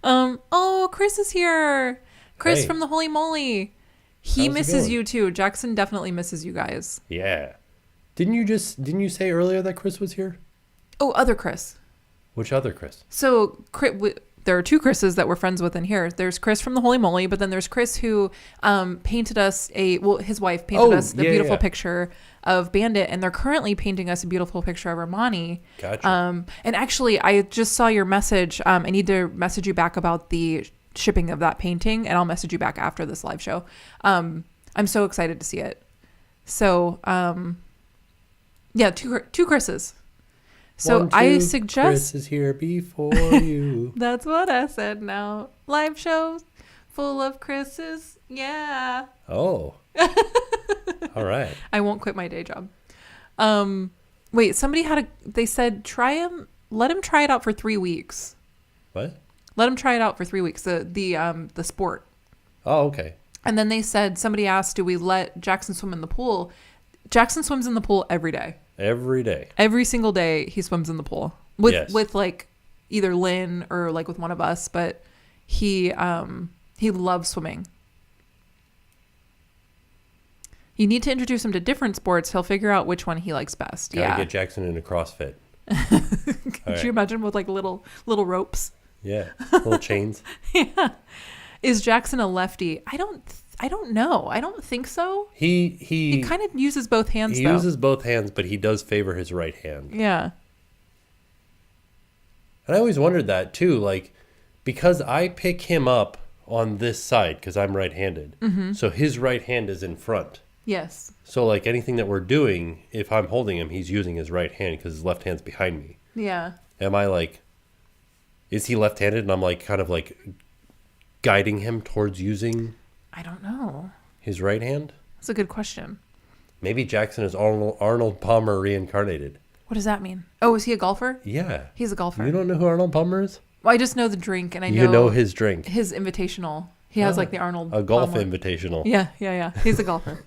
Oh, Chris is here. Chris from the Holy Moly. He How's misses you too. Jackson definitely misses you guys. Yeah. Didn't you say earlier that Chris was here? Oh, other Chris. Which other Chris? So there are two Chris's that we're friends with in here. There's Chris from the Holy Moly, but then there's Chris who painted us his wife painted us the beautiful picture of Bandit, and they're currently painting us a beautiful picture of Armani. Gotcha. And actually, I just saw your message. I need to message you back about the shipping of that painting, and I'll message you back after this live show. I'm so excited to see it. So, yeah, two Chris's. So I suggest Chris is here before you. That's what I said. Now live shows full of Chris's. Yeah. Oh. All right. I won't quit my day job. Wait, they said let him try it out for 3 weeks. What? Let him try it out for 3 weeks. The sport. Oh, okay. And then somebody asked, do we let Jackson swim in the pool? Jackson swims in the pool every day. Every day. Every single day he swims in the pool with like either Lynn or like with one of us, but he loves swimming. You need to introduce him to different sports. He'll figure out which one he likes best. Gotta get Jackson into CrossFit. Could you imagine with like little ropes? Yeah. Little chains. Yeah. Is Jackson a lefty? I don't know. I don't think so. He kind of uses both hands, though. He uses both hands, but he does favor his right hand. Yeah. And I always wondered that, too. Like, because I pick him up on this side, because I'm right-handed. Mm-hmm. So his right hand is in front. Yes. So, like, anything that we're doing, if I'm holding him, he's using his right hand because his left hand's behind me. Yeah. Am I like, is he left-handed and I'm like kind of like guiding him towards using I don't know. his right hand? That's a good question. Maybe Jackson is Arnold Palmer reincarnated. What does that mean? Oh, is he a golfer? Yeah. He's a golfer. You don't know who Arnold Palmer is? Well, I just know the drink, and I You know his drink. his invitational. He has like the Arnold A golf Palmer. invitational. Yeah. He's a golfer.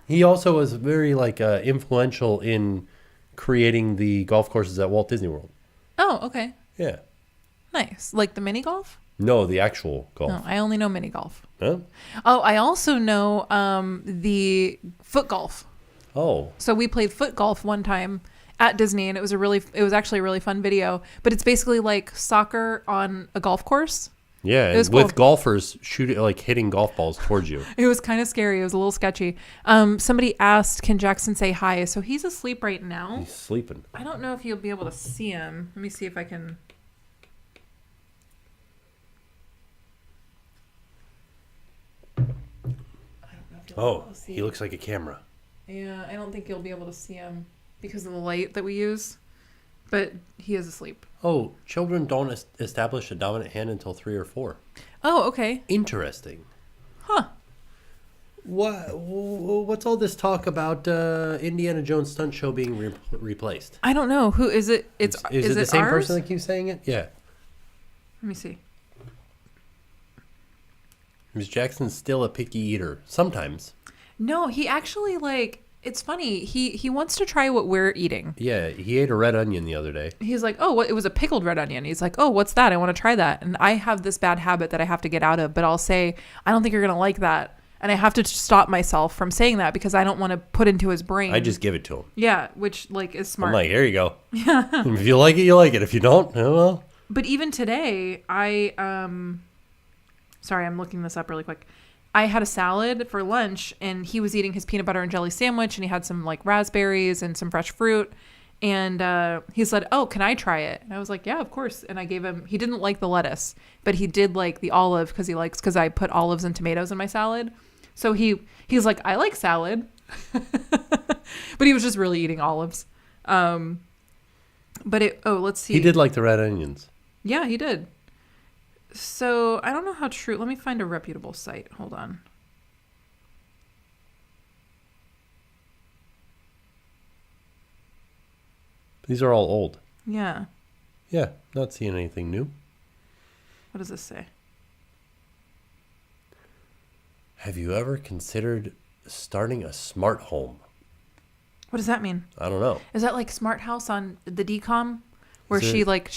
He also was very like influential in creating the golf courses at Walt Disney World. Oh, okay. Yeah. Nice. Like the mini golf? No, the actual golf. No, I only know mini golf. Huh? Oh, I also know the foot golf. Oh. So we played foot golf one time at Disney, and it was actually a really fun video. But it's basically like soccer on a golf course. Yeah, It was with cool. golfers hitting golf balls towards you. It was kind of scary. It was a little sketchy. Somebody asked, can Jackson say hi? So he's asleep right now. He's sleeping. I don't know if you'll be able to see him. Let me see if I can. I don't know if you'll be Oh, able to see he him. looks like a camera. Yeah, I don't think you'll be able to see him because of the light that we use. But he is asleep. Oh, children don't establish a dominant hand until 3 or 4. Oh, okay. Interesting. Huh. What's all this talk about Indiana Jones stunt show being replaced? I don't know. Who is it? Is it the same ours? person that keeps saying it? Yeah. Let me see. Is Jackson still a picky eater? Sometimes. No, he actually it's funny. He wants to try what we're eating. Yeah, he ate a red onion the other day. He's like, oh, it was a pickled red onion. He's like, oh, what's that? I want to try that. And I have this bad habit that I have to get out of, but I'll say, I don't think you're going to like that. And I have to stop myself from saying that because I don't want to put into his brain. I just give it to him. Yeah, which is smart. I'm like, here you go. Yeah. If you like it, you like it. If you don't, oh well. But even today, sorry, I'm looking this up really quick. I had a salad for lunch, and he was eating his peanut butter and jelly sandwich, and he had some like raspberries and some fresh fruit. And he said, oh, can I try it? And I was like, yeah, of course. And I gave him, he didn't like the lettuce, but he did like the olive because I put olives and tomatoes in my salad. So he's like, I like salad. But he was just really eating olives. But let's see. He did like the red onions. Yeah, he did. So I don't know how true. Let me find a reputable site. Hold on. These are all old. Yeah. Yeah, not seeing anything new. What does this say? Have you ever considered starting a smart home? What does that mean? I don't know. Is that like Smart House on the DCOM, where she's like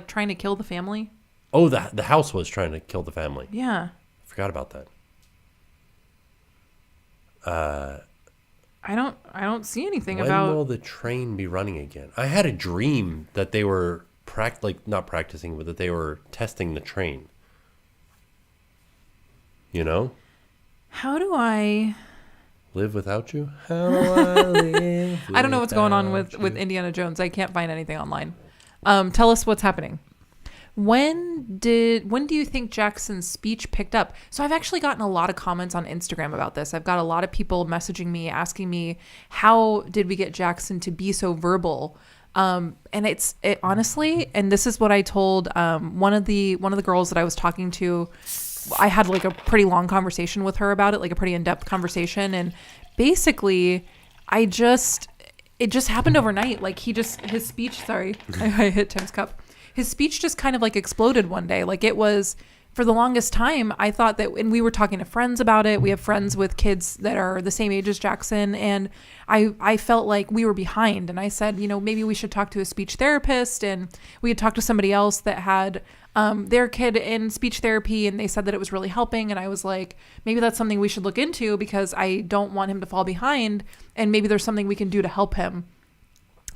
trying to kill the family? Oh, the house was trying to kill the family. Yeah. I forgot about that. I don't see anything When about. will the train be running again? I had a dream that they were not practicing, but that they were testing the train. You know? How do I? Live without you? How do I live? I don't know what's going on with you? Indiana Jones. I can't find anything online. Tell us what's happening. When do you think Jackson's speech picked up? So I've actually gotten a lot of comments on Instagram about this. I've got a lot of people messaging me, asking me, how did we get Jackson to be so verbal? And it honestly, and this is what I told one of the girls that I was talking to. I had like a pretty long conversation with her about it, like a pretty in-depth conversation. And basically it just happened overnight. Like his speech, sorry, I hit Tim's cup. His speech just kind of like exploded one day. Like it was, for the longest time, I thought that, and we were talking to friends about it. We have friends with kids that are the same age as Jackson. And I felt like we were behind. And I said, maybe we should talk to a speech therapist. And we had talked to somebody else that had their kid in speech therapy, and they said that it was really helping. And I was like, maybe that's something we should look into because I don't want him to fall behind. And maybe there's something we can do to help him.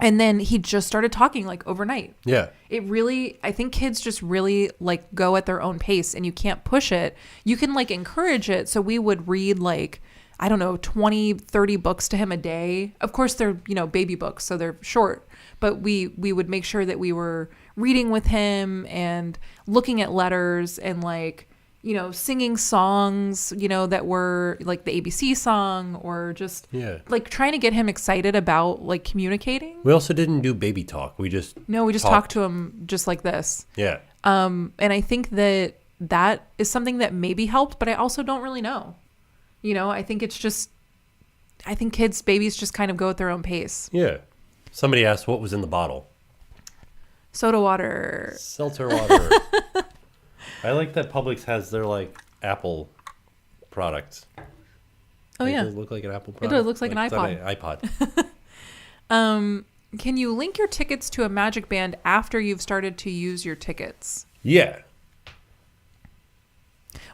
And then he just started talking like overnight. Yeah. I think kids just really like go at their own pace, and you can't push it. You can like encourage it. So we would read like, I don't know, 20, 30 books to him a day. Of course they're, baby books, so they're short, but we would make sure that we were reading with him and looking at letters and like singing songs, that were like the ABC song, or just like trying to get him excited about like communicating. We also didn't do baby talk. We just talked to him just like this. Yeah. And I think that is something that maybe helped, but I also don't really know. I think babies just kind of go at their own pace. Yeah. Somebody asked what was in the bottle. Soda water. Seltzer water. I like that Publix has their like Apple products. Oh, yeah. Does it look like an Apple product? It does. It looks like an iPod. Can you link your tickets to a Magic Band after you've started to use your tickets? Yeah.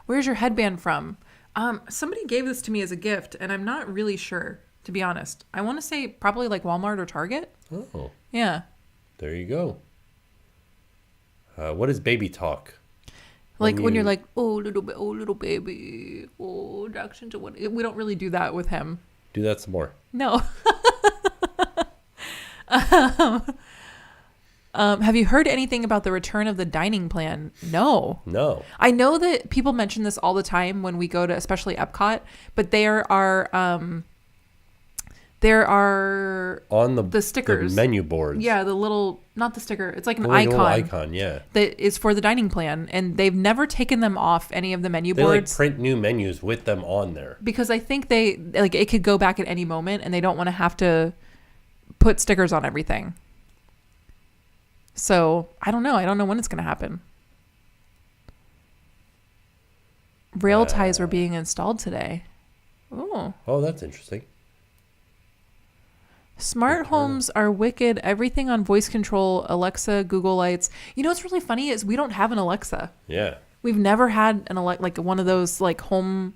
Where's your headband from? Somebody gave this to me as a gift, and I'm not really sure, to be honest. I want to say probably like Walmart or Target. Oh. Yeah. There you go. What is baby talk? Like when you're like, oh little baby, oh Jackson, we don't really do that with him. Do that some more. No. Have you heard anything about the return of the dining plan? No. I know that people mention this all the time when we go to, especially Epcot, but there are on the stickers, the menu boards. Yeah, the little, not the sticker. It's like an icon. icon. A little icon, yeah. That is for the dining plan, and they've never taken them off any of the menu boards. They like print new menus with them on there because I think they like it could go back at any moment, and they don't want to have to put stickers on everything. So I don't know. I don't know when it's going to happen. Rail ties were being installed today. Oh, that's interesting. Smart homes are wicked. Everything on voice control, Alexa, Google Lights. What's really funny is we don't have an Alexa. Yeah. We've never had like one of those like home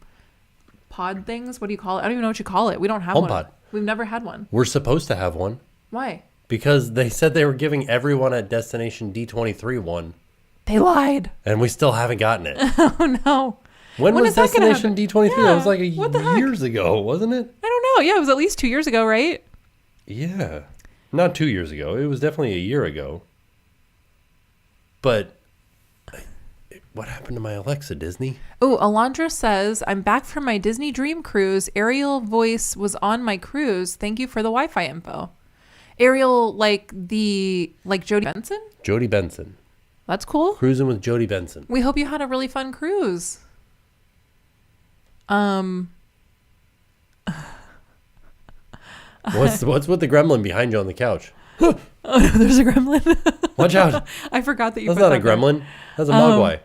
pod things. What do you call it? I don't even know what you call it. We don't have one. HomePod. We've never had one. We're supposed to have one. Why? Because they said they were giving everyone at Destination D23 one. They lied. And we still haven't gotten it. Oh, no. When was Destination D23? Yeah, that was like years ago, wasn't it? I don't know. Yeah, it was at least 2 years ago, right? Yeah. Not 2 years ago. It was definitely a year ago. But what happened to my Alexa, Disney? Oh, Alondra says, I'm back from my Disney Dream Cruise. Ariel voice was on my cruise. Thank you for the Wi-Fi info. Ariel, like Jodie Benson? Jodie Benson. That's cool. Cruising with Jodie Benson. We hope you had a really fun cruise. What's with the gremlin behind you on the couch? Oh, no, there's a gremlin. Watch out. I forgot that you That's not a gremlin. That's a mogwai.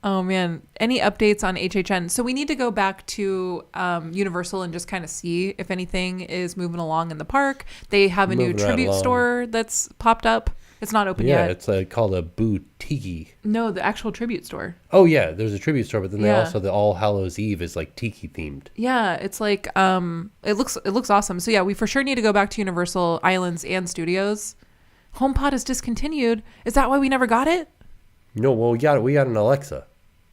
Oh, man. Any updates on HHN? So we need to go back to Universal and just kind of see if anything is moving along in the park. They have a new tribute store that's popped up. It's not open yet. Yeah, it's called a boutique. No, the actual tribute store. Oh, yeah. There's a tribute store, but then they also, the All Hallows Eve is like tiki themed. Yeah, it's like, it looks awesome. So yeah, we for sure need to go back to Universal Islands and Studios. HomePod is discontinued. Is that why we never got it? No, well, we got an Alexa.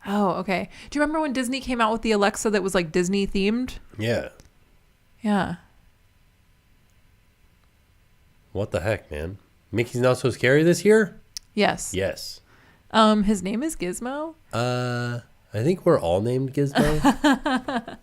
Oh, okay. Do you remember when Disney came out with the Alexa that was like Disney themed? Yeah. Yeah. What the heck, man? Mickey's Not So Scary this year? Yes. Yes. His name is Gizmo? I think we're all named Gizmo.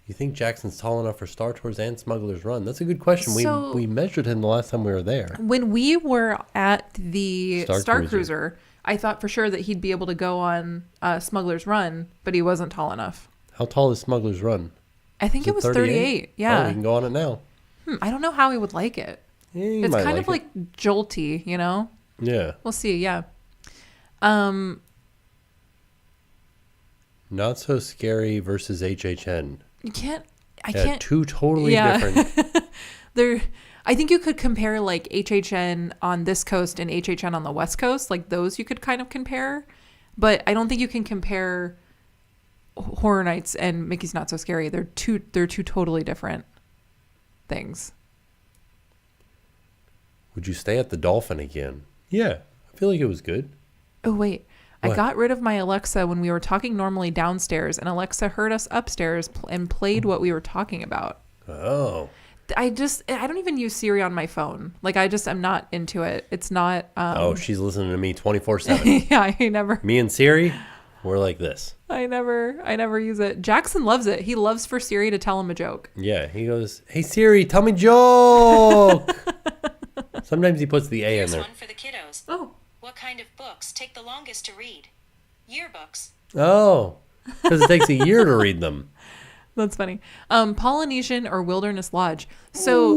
You think Jackson's tall enough for Star Tours and Smuggler's Run? That's a good question. We measured him the last time we were there. When we were at the Star Cruiser, I thought for sure that he'd be able to go on Smuggler's Run, but he wasn't tall enough. How tall is Smuggler's Run? I think it was 38. Yeah. Oh, we can go on it now. I don't know how he would like it. Yeah, it's kind of like jolty, you know? Yeah. We'll see, yeah. Not So Scary versus HHN. I can't. Two totally different. I think you could compare like HHN on this coast and HHN on the West Coast. Like those you could kind of compare. But I don't think you can compare Horror Nights and Mickey's Not So Scary. They're two totally different things. Would you stay at the Dolphin again? Yeah. I feel like it was good. Oh, wait. What? I got rid of my Alexa when we were talking normally downstairs, and Alexa heard us upstairs and played what we were talking about. Oh. I don't even use Siri on my phone. Like I'm not into it. It's not. She's listening to me 24/7. Yeah, I never. Me and Siri, we're like this. I never use it. Jackson loves it. He loves for Siri to tell him a joke. Yeah, he goes, "Hey Siri, tell me joke." Sometimes he puts the A in there. Here's one for the kiddos. Oh. What kind of books take the longest to read? Yearbooks. Oh, because it takes a year to read them. That's funny. Polynesian or Wilderness Lodge. So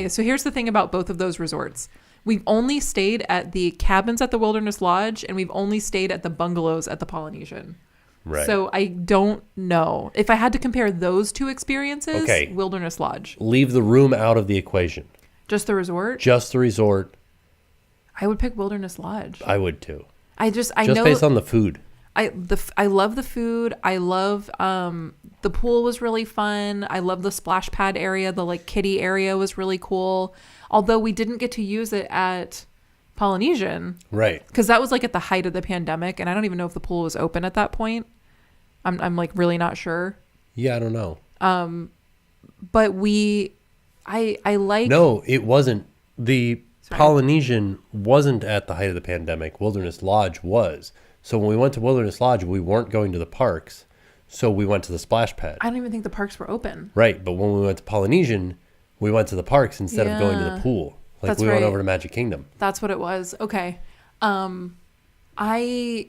so here's the thing about both of those resorts. We've only stayed at the cabins at the Wilderness Lodge, and we've only stayed at the bungalows at the Polynesian. Right. So I don't know. If I had to compare those two experiences, Wilderness Lodge. Leave the room out of the equation. Just the resort? Just the resort. I would pick Wilderness Lodge. I would too. I know based on the food. I love the food. I love the pool was really fun. I love the splash pad area. The like kiddie area was really cool. Although we didn't get to use it at Polynesian. Right. Because that was like at the height of the pandemic, and I don't even know if the pool was open at that point. I'm like really not sure. Yeah, I don't know. But I like. No, it wasn't. The Polynesian wasn't at the height of the pandemic. Wilderness Lodge was. So when we went to Wilderness Lodge, we weren't going to the parks. So we went to the splash pad. I don't even think the parks were open. Right. But when we went to Polynesian, we went to the parks instead of going to the pool. Like we went over to Magic Kingdom. That's what it was. Okay. I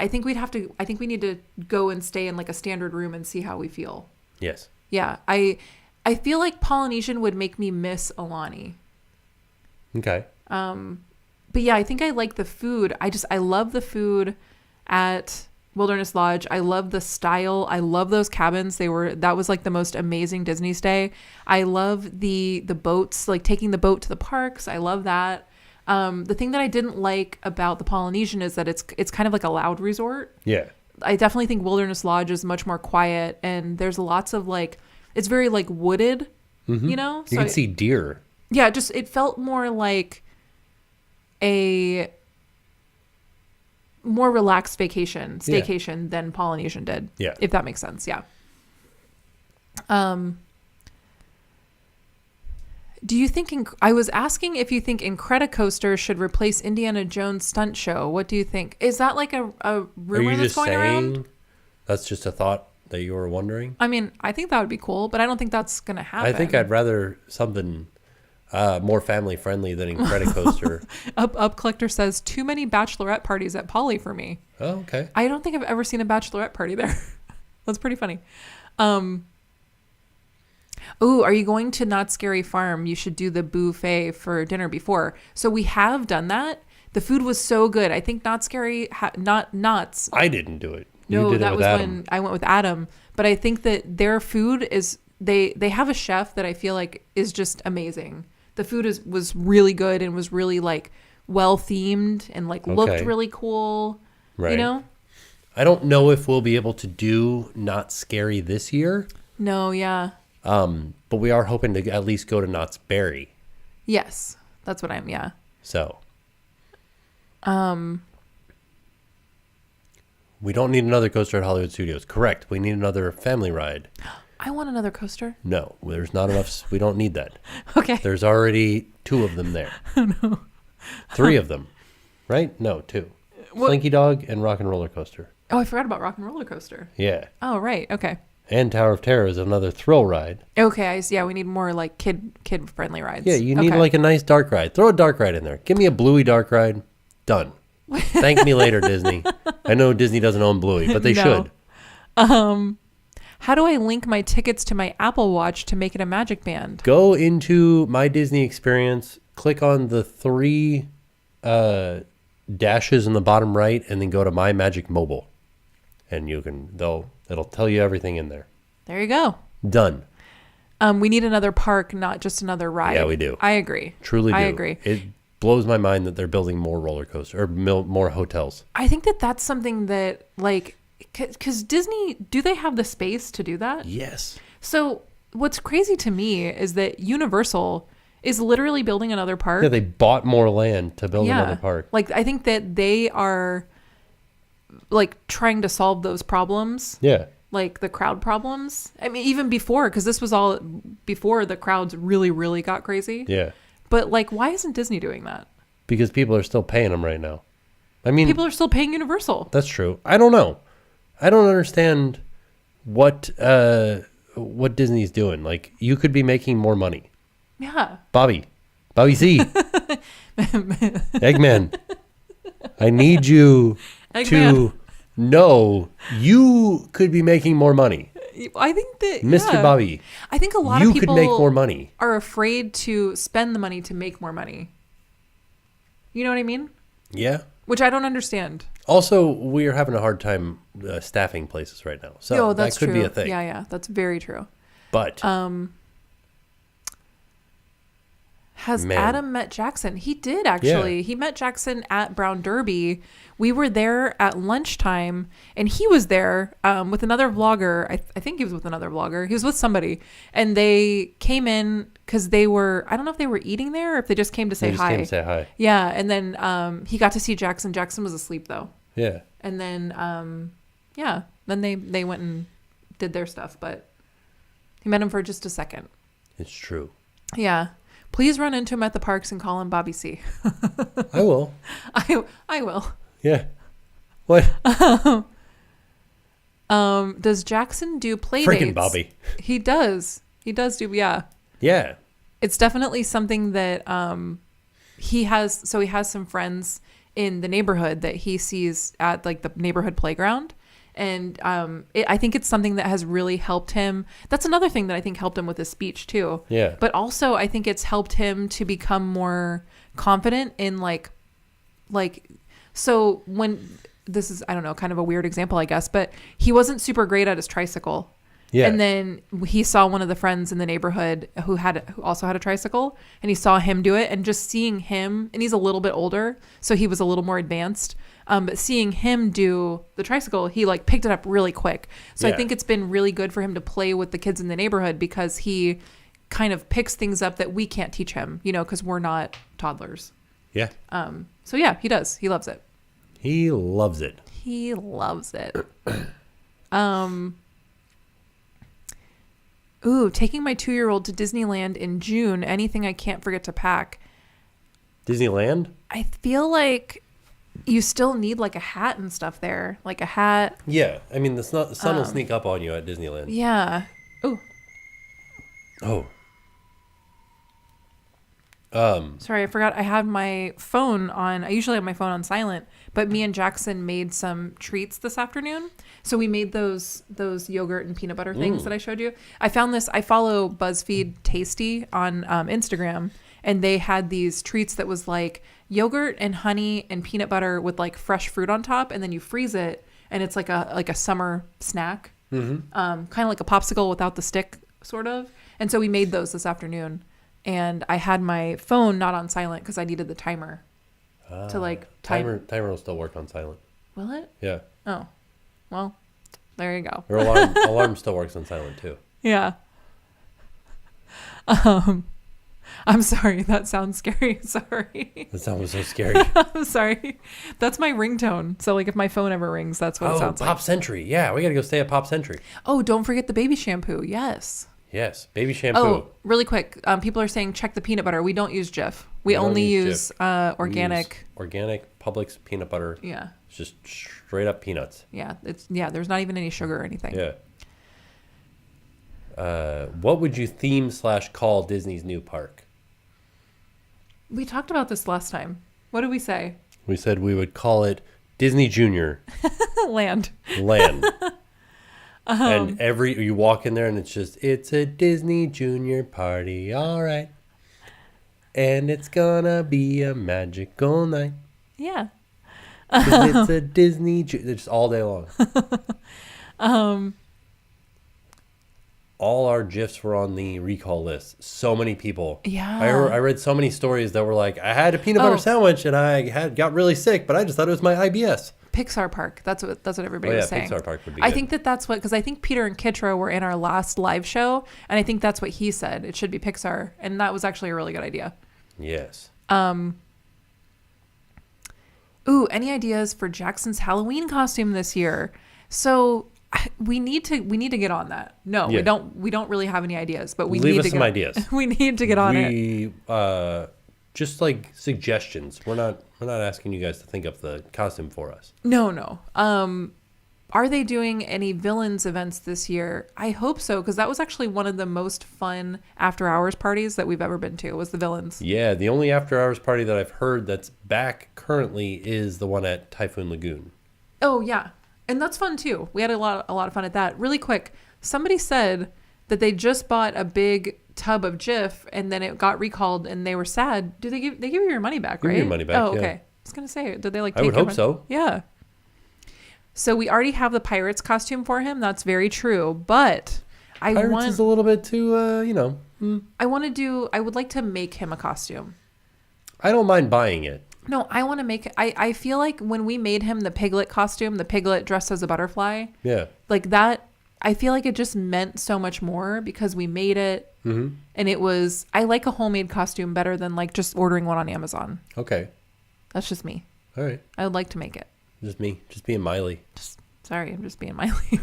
think we need to go and stay in like a standard room and see how we feel. Yes. Yeah. I feel like Polynesian would make me miss Alani. Okay. But yeah, I think I like the food. I love the food at Wilderness Lodge. I love the style. I love those cabins. That was like the most amazing Disney stay. I love the boats, like taking the boat to the parks. I love that. The thing that I didn't like about the Polynesian is that it's kind of like a loud resort. Yeah. I definitely think Wilderness Lodge is much more quiet, and there's lots of like, it's very like wooded, you know? You can see deer. Yeah, it felt more like a more relaxed staycation than Polynesian did. Yeah. If that makes sense. Yeah. Do you think I was asking if you think Incredicoaster should replace Indiana Jones stunt show? What do you think? Is that like a rumor that's going around? That's just a thought that you were wondering? I mean, I think that would be cool, but I don't think that's going to happen. I think I'd rather something more family friendly than Incredicoaster. Up Collector says too many bachelorette parties at Poly for me. Oh, okay. I don't think I've ever seen a bachelorette party there. That's pretty funny. Oh, are you going to Not Scary Farm? You should do the buffet for dinner before. So we have done that. The food was so good. I think Not Scary, Knots. I didn't do it. No, that was when I went with Adam. But I think that their food is, they have a chef that I feel like is just amazing. The food was really good and was really like well themed and like looked really cool. Right. You know? I don't know if we'll be able to do Not Scary this year. No, yeah. But we are hoping to at least go to Knott's Berry. Yes. That's what yeah. So. We don't need another coaster at Hollywood Studios. Correct. We need another family ride. I want another coaster. No, there's not enough. We don't need that. Okay. There's already 2 of them there. Oh, no. 3 of them. Right? No, 2. Slinky Dog and Rock and Roller Coaster. Oh, I forgot about Rock and Roller Coaster. Yeah. Oh, right. Okay. And Tower of Terror is another thrill ride. Okay. We need more like kid friendly rides. Yeah, you need like a nice dark ride. Throw a dark ride in there. Give me a Bluey dark ride. Done. Thank me later, Disney. I know Disney doesn't own Bluey, but they should. How do I link my tickets to my Apple Watch to make it a Magic Band? Go into My Disney Experience, click on the 3 dashes in the bottom right, and then go to My Magic Mobile. And it'll tell you everything in there. There you go. Done. We need another park, not just another ride. Yeah, we do. I agree. Truly do. I agree. It blows my mind that they're building more roller coasters or more hotels. I think that's something that like, because Disney, do they have the space to do that? Yes. So what's crazy to me is that Universal is literally building another park. Yeah, they bought more land to build another park. Like, I think that they are like trying to solve those problems. Yeah. like the crowd problems. I mean, even before, because this was all before the crowds really, really got crazy. Yeah. But like, why isn't Disney doing that? Because people are still paying them right now. I mean, People are still paying Universal. that's true. I don't know. I don't understand what Disney's doing. Like, you could be making more money. Yeah. Bobby C. Eggman. I need you to Eggman. know you could be making more money. I think that Mr. yeah. Bobby, I think a lot you of people could make more money. are afraid to spend the money to make more money. You know what I mean? Yeah. Which I don't understand. Also, we're having a hard time staffing places right now. So Yo, that that's could true. be a thing. Yeah, that's very true. But Has Man. Adam met Jackson? He did, actually. Yeah. He met Jackson at Brown Derby. We were there at lunchtime, and he was there with another vlogger. I think he was with another vlogger. He was with somebody. And they came in because they were, I don't know if they were eating there or if they just came to say they just hi. came to say hi. Yeah, and then he got to see Jackson. Jackson was asleep, though. Yeah. And then, then they went and did their stuff. But he met him for just a second. It's true. Yeah. Please run into him at the parks and call him Bobby C. I will. I will. Yeah. What? Does Jackson do play dates? Freaking Bobby. He does. He does do, yeah. Yeah. It's definitely something that he has. So he has some friends in the neighborhood that he sees at like the neighborhood playground. And I think it's something that has really helped him. That's another thing that I think helped him with his speech too. Yeah. But also I think it's helped him to become more confident in like, so when this is, I don't know, kind of a weird example, I guess, but he wasn't super great at his tricycle. Yeah. And then he saw one of the friends in the neighborhood who also had a tricycle, and he saw him do it, and just seeing him, and he's a little bit older, so he was a little more advanced. But seeing him do the tricycle, he like picked it up really quick. So Yeah. I think it's been really good for him to play with the kids in the neighborhood because he kind of picks things up that we can't teach him, you know, because we're not toddlers. Yeah. So yeah, he does. He loves it. He loves it. He loves it. Ooh, taking my 2-year-old to Disneyland in June. Anything I can't forget to pack. Disneyland? I feel like you still need like a hat and stuff there. Like a hat. Yeah. I mean, the sun will sneak up on you at Disneyland. Yeah. Ooh, Oh. sorry, I forgot I had my phone on. I usually have my phone on silent, but me and Jackson made some treats this afternoon. So we made those yogurt and peanut butter things that I showed you. I found this. I follow BuzzFeed Tasty on Instagram, and they had these treats that was like yogurt and honey and peanut butter with like fresh fruit on top, and then you freeze it, and it's like a summer snack, kind of like a popsicle without the stick, sort of. And so we made those this afternoon, and I had my phone not on silent because I needed the timer to like time. Timer will still work on silent. Will it? Yeah. Oh, well, there you go. Or alarm still works on silent too. Yeah. I'm sorry. That sounds scary. Sorry. That sounds so scary. I'm sorry. That's my ringtone. So like if my phone ever rings, that's what it sounds Pop like. Century. Yeah, we got to go stay at Pop Century. Oh, don't forget the baby shampoo. Yes. Yes, baby shampoo. Oh, really quick. People are saying check the peanut butter. We don't use Jif. We don't only use use organic. Organic Publix peanut butter. Yeah. It's just straight up peanuts. Yeah. There's not even any sugar or anything. Yeah. What would you theme/call Disney's new park? We talked about this last time. What did we say? We said we would call it Disney Junior Land. Land. And you walk in there and it's a Disney Junior party, all right. And it's gonna be a magical night. Yeah. 'Cause it's a Disney, just all day long. All our GIFs were on the recall list. So many people. Yeah. I read so many stories that were like, I had a peanut butter sandwich and I got really sick, but I just thought it was my IBS. Pixar Park. That's what everybody was saying. Pixar Park would be I good. think that's what, because I think Peter and Kitra were in our last live show, and I think that's what he said. It should be Pixar, and that was actually a really good idea. Yes. Ooh, any ideas for Jackson's Halloween costume this year? So We need to get on that. No, Yeah. we don't really have any ideas, but we Leave need us to some get ideas. We need to get on it. We just like suggestions. We're not asking you guys to think of the costume for us. No. Are they doing any villains events this year? I hope so, because that was actually one of the most fun after hours parties that we've ever been to, was the villains. Yeah, the only after hours party that I've heard that's back currently is the one at Typhoon Lagoon. Oh yeah. And that's fun too. We had a lot of fun at that. Really quick, somebody said that they just bought a big tub of Jif and then it got recalled and they were sad. They give you your money back, right? Give you your money back, Oh, yeah. okay. I was gonna say, did they like? I Take would your hope so. Yeah. So we already have the pirates costume for him. That's very true. But Pirates is a little bit too, I would like to make him a costume. I don't mind buying it. No, I want to make. I feel like when we made him the piglet costume, the piglet dressed as a butterfly. Yeah. Like that. I feel like it just meant so much more because we made it. Mm-hmm. And it was, I like a homemade costume better than like just ordering one on Amazon. Okay. That's just me. All right. I would like to make it. Just me. Just being Miley. Sorry, I'm just being Miley.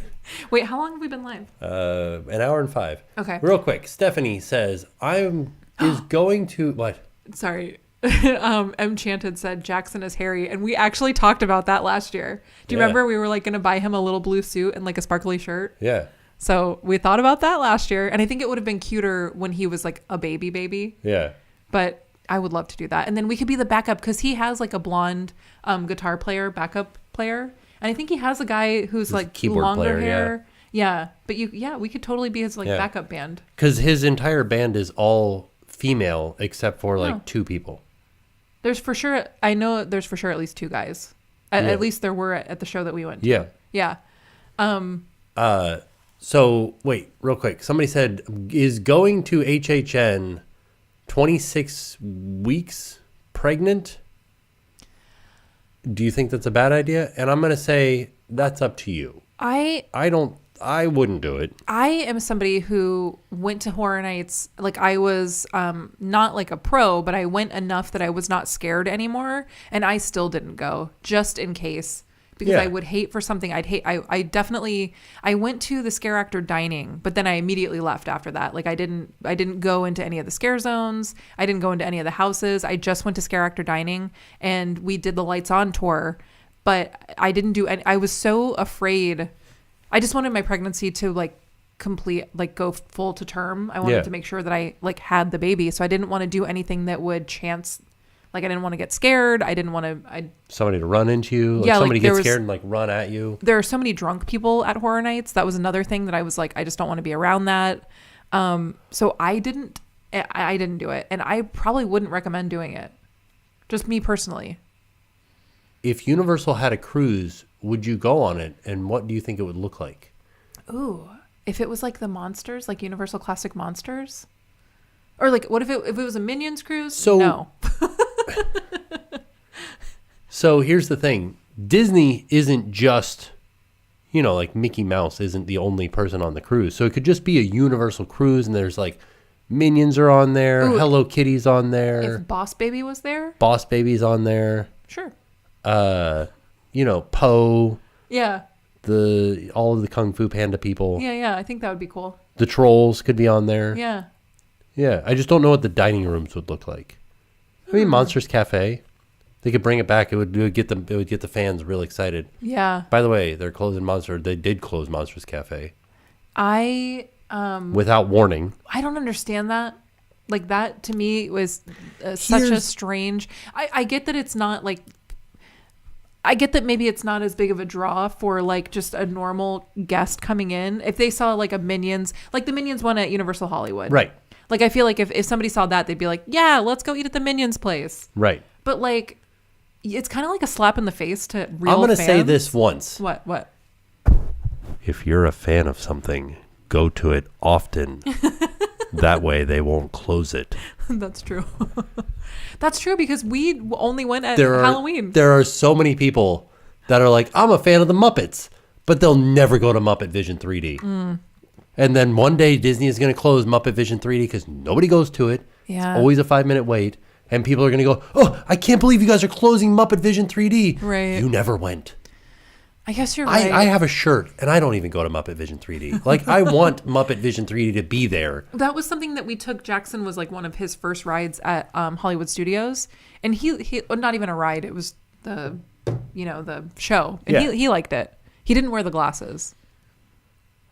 Wait, how long have we been live? An hour and 5. Okay. Real quick. Stephanie says, is going to, what? Sorry. M. Chanted said Jackson is Harry. And we actually talked about that last year. Do you remember we were like going to buy him a little blue suit and like a sparkly shirt? Yeah. So we thought about that last year. And I think it would have been cuter when he was like a baby. Yeah. But I would love to do that. And then we could be the backup because he has like a blonde guitar player, backup player. And I think he has a guy who's like keyboard longer player, hair. Yeah. But we could totally be his like backup band. Because his entire band is all female except for like 2 people. There's for sure, I know there's for sure at least 2 guys. At least there were at the show that we went to. Yeah. Yeah. So wait, real quick. Somebody said, is going to HHN 26 weeks pregnant? Do you think that's a bad idea? And I'm going to say that's up to you. I wouldn't do it. I am somebody who went to Horror Nights. Like I was not like a pro, but I went enough that I was not scared anymore. And I still didn't go just in case. Because I would hate for something I'd hate. I went to the scare actor dining, but then I immediately left after that. Like I didn't go into any of the scare zones. I didn't go into any of the houses. I just went to scare actor dining and we did the lights on tour, but I didn't do any. I was so afraid. I just wanted my pregnancy to like complete, like go full to term. I wanted to make sure that I like had the baby. So I didn't want to do anything that would chance. Like I didn't want to get scared. I didn't want to. Somebody to run into you. Like somebody gets scared and like run at you. There are so many drunk people at Horror Nights. That was another thing that I was like, I just don't want to be around that. So I didn't do it, and I probably wouldn't recommend doing it. Just me personally. If Universal had a cruise, would you go on it? And what do you think it would look like? Ooh, if it was like the monsters, like Universal Classic Monsters, or like what if it was a Minions cruise? So no. So here's the thing. Disney isn't just, like Mickey Mouse isn't the only person on the cruise. So it could just be a Universal cruise and there's like Minions are on there. Ooh, Hello Kitty's on there. If Boss Baby was there? Boss Baby's on there. Sure. Poe. Yeah. All of the Kung Fu Panda people. Yeah. I think that would be cool. The Trolls could be on there. Yeah. Yeah. I just don't know what the dining rooms would look like. I mean, Monsters Cafe. They could bring it back. It would get the fans real excited. Yeah. By the way, they're closing They did close Monsters Cafe. Without warning. I don't understand that. Like that to me was such a strange. I get that it's not like. I get that maybe it's not as big of a draw for like just a normal guest coming in. If they saw like a Minions, like the Minions one at Universal Hollywood. Right. Like I feel like if somebody saw that, they'd be like, yeah, let's go eat at the Minions place. Right. But like, it's kind of like a slap in the face to real I'm going to fans. say this once. What? If you're a fan of something, go to it often. That way they won't close it. That's true. That's true because we only went at Halloween. There are so many people that are like, I'm a fan of the Muppets, but they'll never go to Muppet Vision 3D. Mm. And then one day Disney is going to close Muppet Vision 3D because nobody goes to it. Yeah. It's always a 5-minute wait. And people are going to go, oh, I can't believe you guys are closing Muppet Vision 3D. Right. You never went. I guess you're right. I have a shirt, and I don't even go to Muppet Vision 3D. Like, I want Muppet Vision 3D to be there. That was something that we took. Jackson was like one of his first rides at Hollywood Studios, and he not even a ride. It was the show, and Yeah. he liked it. He didn't wear the glasses.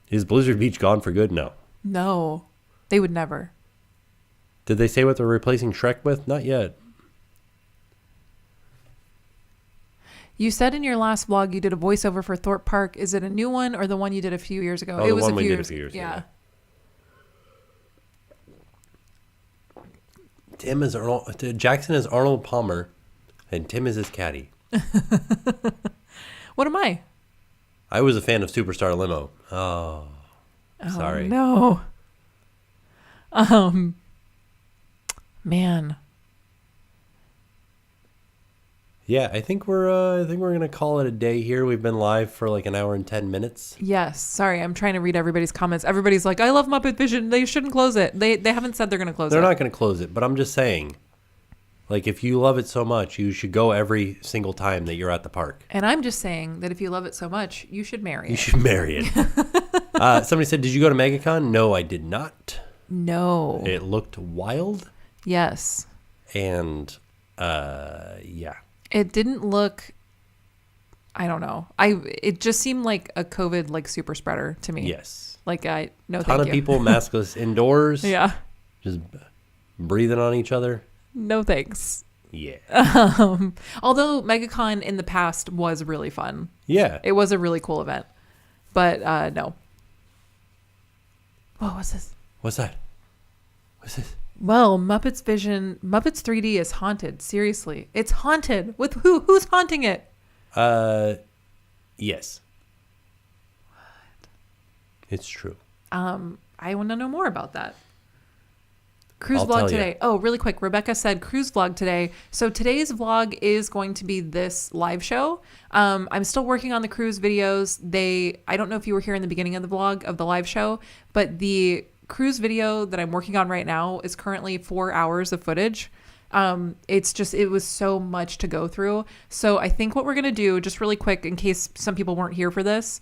Is Blizzard Beach gone for good? No. No, they would never. Did they say what they're replacing Shrek with? Not yet. You said in your last vlog you did a voiceover for Thorpe Park. Is it a new one or the one you did a few years ago? Oh, it the was one a we few did years, a few years yeah. ago. Jackson is Arnold Palmer, and Tim is his caddy. What am I? I was a fan of Superstar Limo. Oh, sorry. No. Man. Yeah, I think we're gonna call it a day here. We've been live for like an hour and 10 minutes. Yes. Sorry, I'm trying to read everybody's comments. Everybody's like, I love Muppet Vision. They shouldn't close it. They haven't said they're going to close it. They're not gonna close it, but I'm just saying, like, if you love it so much, you should go every single time that you're at the park. And I'm just saying that if you love it so much, you should marry it. You should marry it. Somebody said, "Did you go to MegaCon?" No, I did not. No. It looked wild, Yes. and yeah. It didn't look, I don't know. It just seemed like a COVID like super spreader to me. Yes. Like no Ton thank of you. people maskless indoors. Yeah. Just breathing on each other. No thanks. Yeah. Although MegaCon in the past was really fun. Yeah. It was a really cool event. But no. Whoa, what's this? What's that? What's this? Well, Muppets 3D is haunted. Seriously. It's haunted. With who? Who's haunting it? Yes. What? It's true. I want to know more about that. Cruise I'll vlog tell today. ya. Oh, really quick. Rebecca said cruise vlog today. So today's vlog is going to be this live show. I'm still working on the cruise videos. I don't know if you were here in the beginning of the vlog of the live show, but the cruise video that I'm working on right now is currently 4 hours of footage. It was so much to go through. So I think what we're going to do, just really quick, in case some people weren't here for this,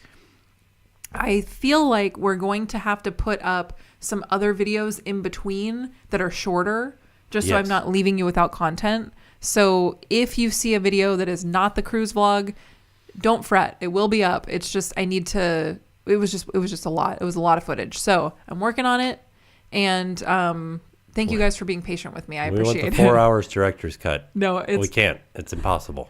I feel like we're going to have to put up some other videos in between that are shorter, just so I'm Yes. not leaving you without content. So if you see a video that is not the cruise vlog, don't fret. It will be up. It's just, it was just a lot. It was a lot of footage. So I'm working on it. And thank you guys for being patient with me. I appreciate We want it. the 4 hours director's cut. No, We can't. It's impossible.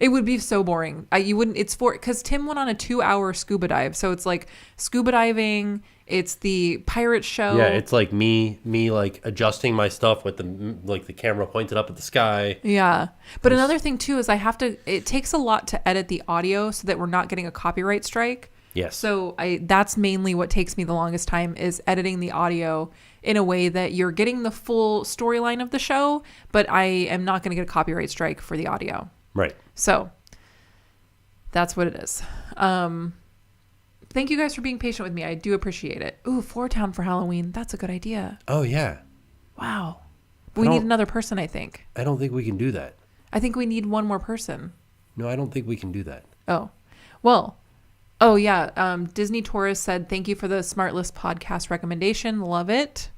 it would be so boring. Because Tim went on a 2-hour scuba dive. So it's like scuba diving. It's the pirate show. Yeah, it's like me like adjusting my stuff with the camera pointed up at the sky. Yeah. But another thing too is it takes a lot to edit the audio so that we're not getting a copyright strike. Yes. So that's mainly what takes me the longest time is editing the audio in a way that you're getting the full storyline of the show, but I am not going to get a copyright strike for the audio. Right. So that's what it is. Thank you guys for being patient with me. I do appreciate it. Ooh, Four Town for Halloween. That's a good idea. Oh, yeah. Wow. We need another person, I think. I don't think we can do that. I think we need one more person. No, I don't think we can do that. Oh, well. Oh, yeah. Disney Tourist said, thank you for the Smart List podcast recommendation. Love it.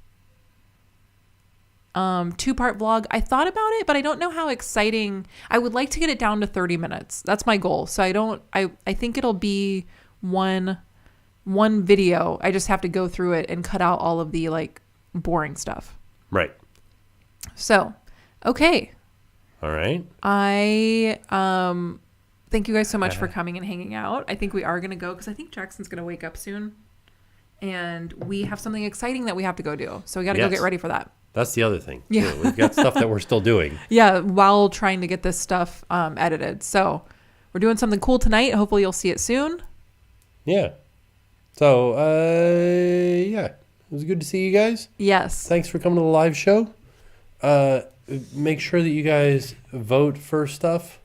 2-part vlog. I thought about it, but I don't know how exciting. I would like to get it down to 30 minutes. That's my goal. So I think it'll be one video. I just have to go through it and cut out all of the like boring stuff. Right. So, okay. All right. I thank you guys so much for coming and hanging out. I think we are going to go because I think Jackson's going to wake up soon. And we have something exciting that we have to go do. So we got to go get ready for that. That's the other thing. Yeah. We've got stuff that we're still doing. Yeah, while trying to get this stuff edited. So we're doing something cool tonight. Hopefully you'll see it soon. Yeah. So, yeah. It was good to see you guys. Yes. Thanks for coming to the live show. Make sure that you guys vote for stuff.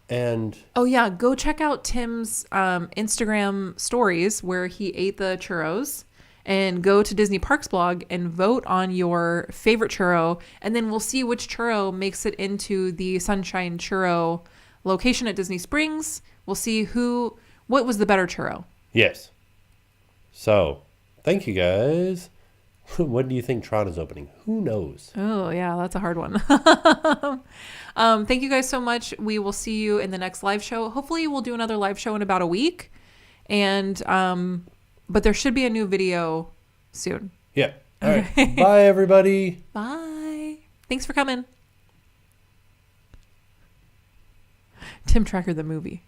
And oh, yeah. Go check out Tim's Instagram stories where he ate the churros. and go to Disney Parks blog and vote on your favorite churro. And then we'll see which churro makes it into the Sunshine Churro location at Disney Springs. We'll see what was the better churro. Yes. So, thank you guys. When do you think Tron is opening? Who knows? Oh, yeah, that's a hard one. Thank you guys so much. We will see you in the next live show. Hopefully, we'll do another live show in about a week. And, but there should be a new video soon. Yeah. All right. Bye, everybody. Bye. Thanks for coming. TimTracker the movie.